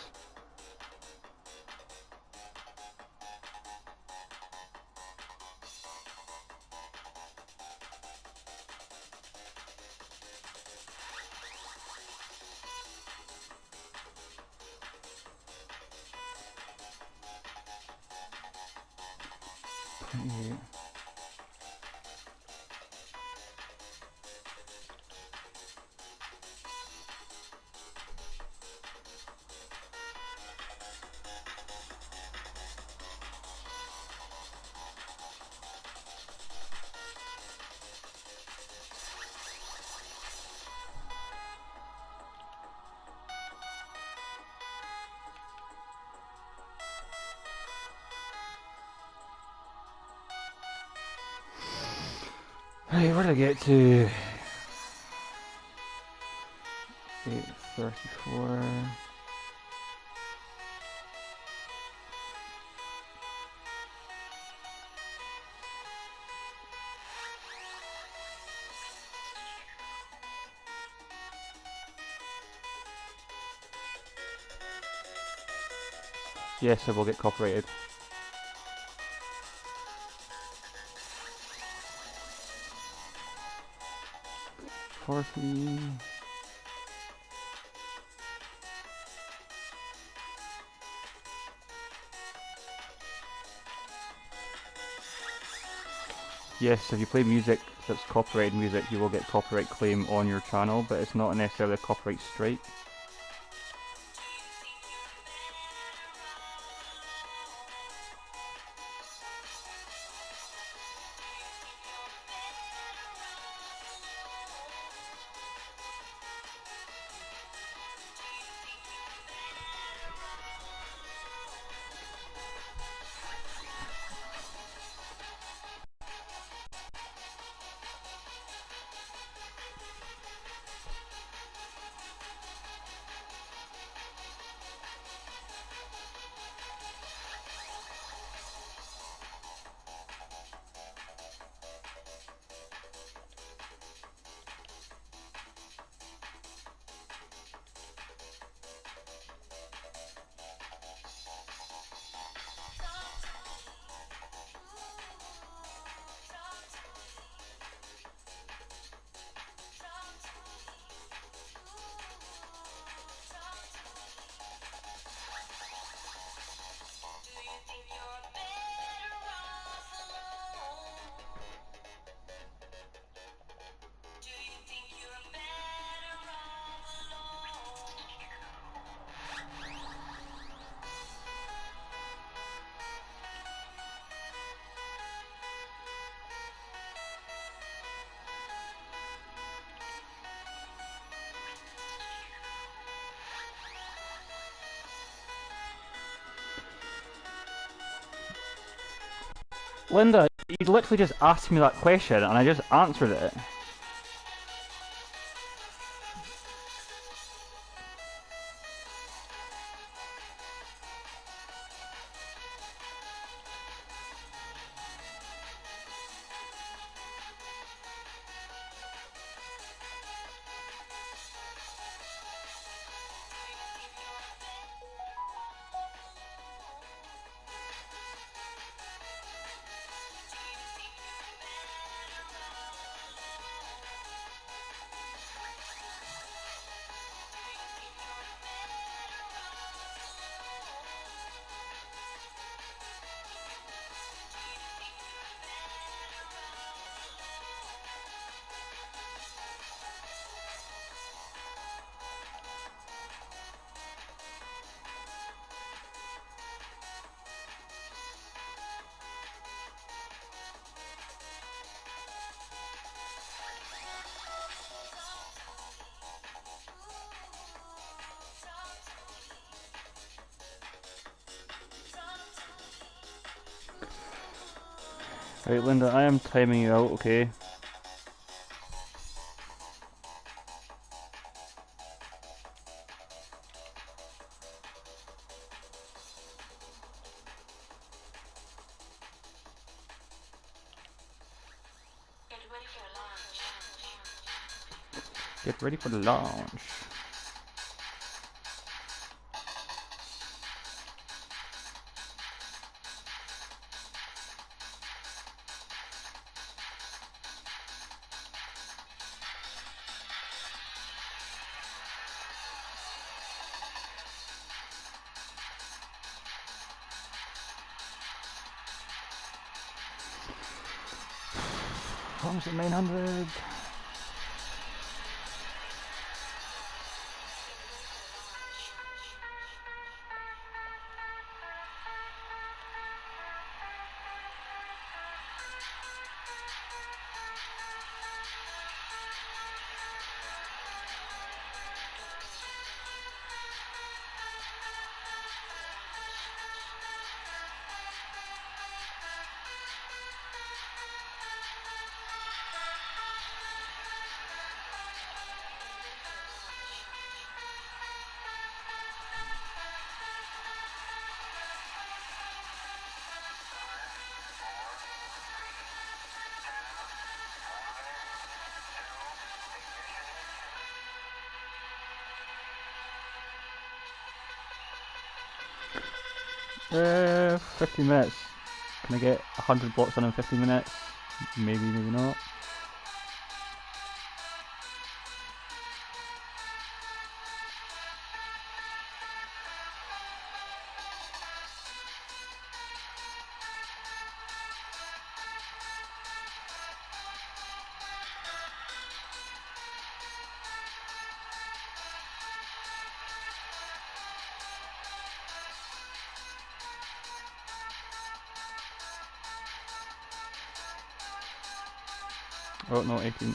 Right, where did I get to? 8:34. Yes, I will get copyrighted. $40. Yes, if you play music that's copyrighted music, you will get copyright claim on your channel, but it's not necessarily a copyright strike. Linda, you literally just asked me that question and I just answered it. Right, Linda, I am timing you out, okay? Get ready for the launch. Comes at 900. 15 minutes. Can I get 100 blocks done in 15 minutes? Maybe, maybe not. Oh no, 18.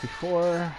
Before.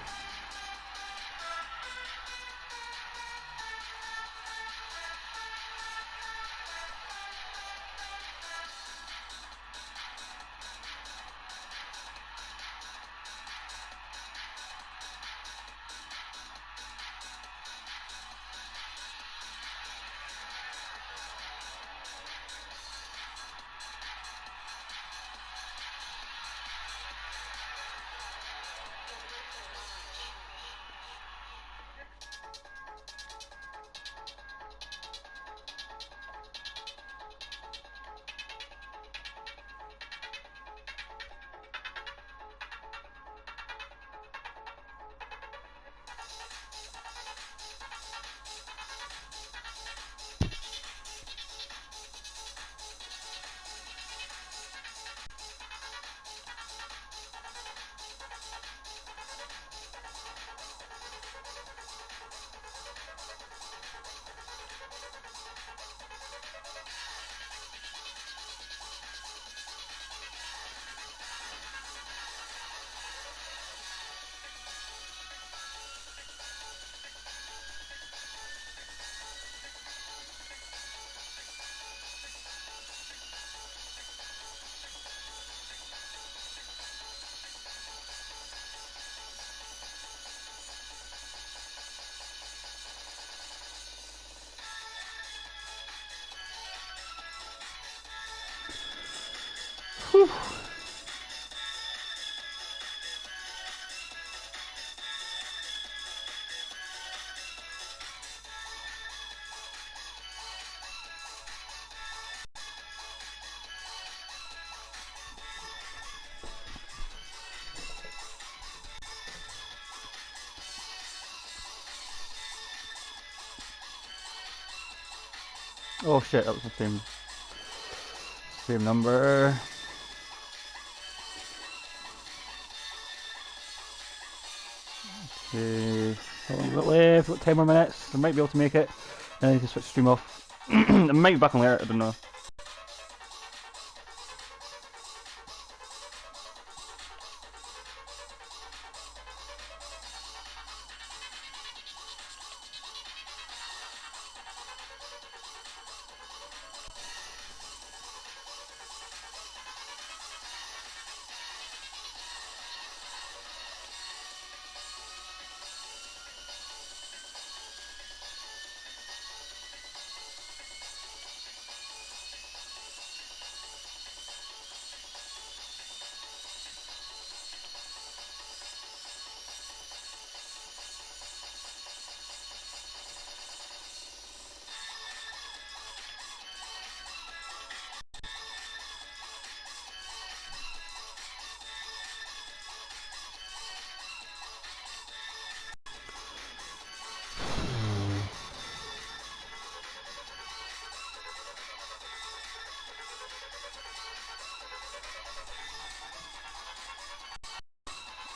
Whew. Oh shit, that was the same number. Okay, how long have we got left? We've got 10 more minutes. I might be able to make it. I need to switch stream off. I might be back on later, I don't know.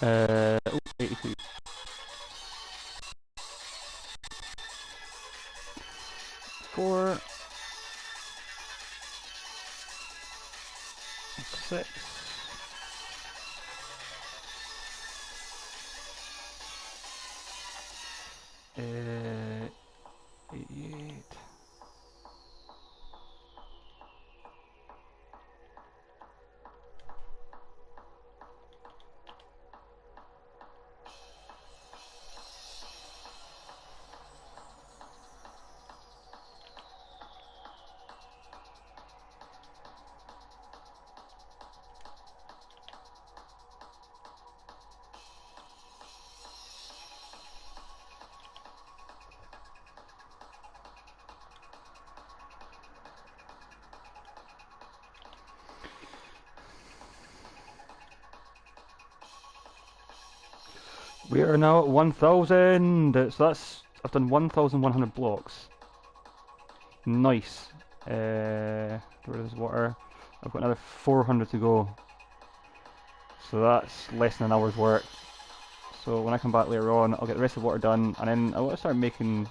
Oh, 82. 4, 6. 88. We are now at 1,000. So I've done 1,100 blocks. Nice. Where's water? I've got another 400 to go. So that's less than an hour's work. So when I come back later on, I'll get the rest of the water done, and then I want to start making,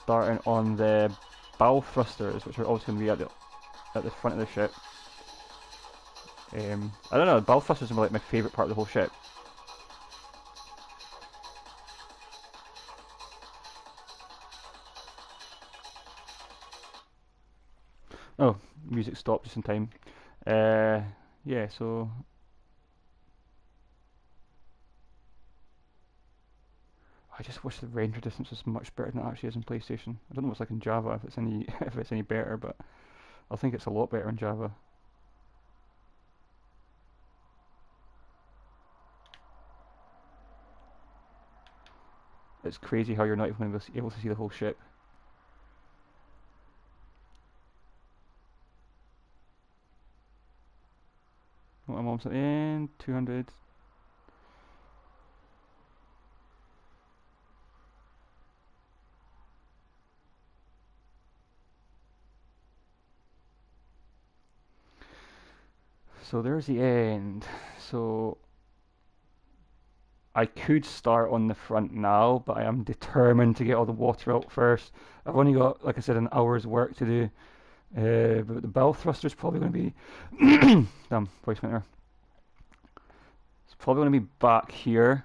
starting on the bow thrusters, which are also going to be at the front of the ship. I don't know, bow thrusters are like my favourite part of the whole ship. Oh, music stopped just in time. Yeah, so I just wish the render distance was much better than it actually is in PlayStation. I don't know what's like in Java if it's any if it's any better, but I think it's a lot better in Java. It's crazy how you're not even able to see the whole ship. What I'm almost at the end. 200. So there's the end. So I could start on the front now, but I am determined to get all the water out first. I've only got, like I said, an hour's work to do. But the bow thruster's probably going to be... Damn, voice went there. It's probably going to be back here.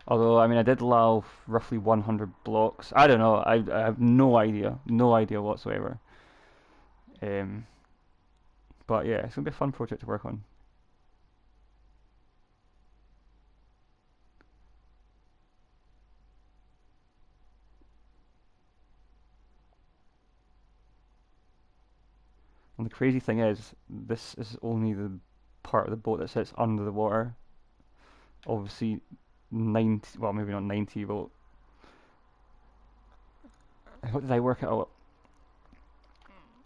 Although, I mean, I did allow roughly 100 blocks. I don't know. I have no idea. No idea whatsoever. But yeah, it's going to be a fun project to work on. And the crazy thing is, this is only the part of the boat that sits under the water. Obviously, 90, well, maybe not 90, but what did I work it out?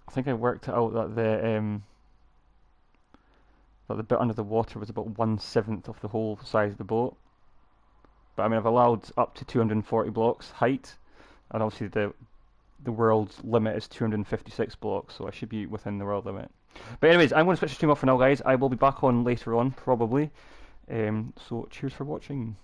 I think I worked it out that the bit under the water was about 1/7 of the whole size of the boat. But I mean, I've allowed up to 240 blocks height, and obviously the world's limit is 256 blocks, so I should be within the world limit. But anyways, I'm going to switch the stream off for now, guys. I will be back on later on, probably. So cheers for watching.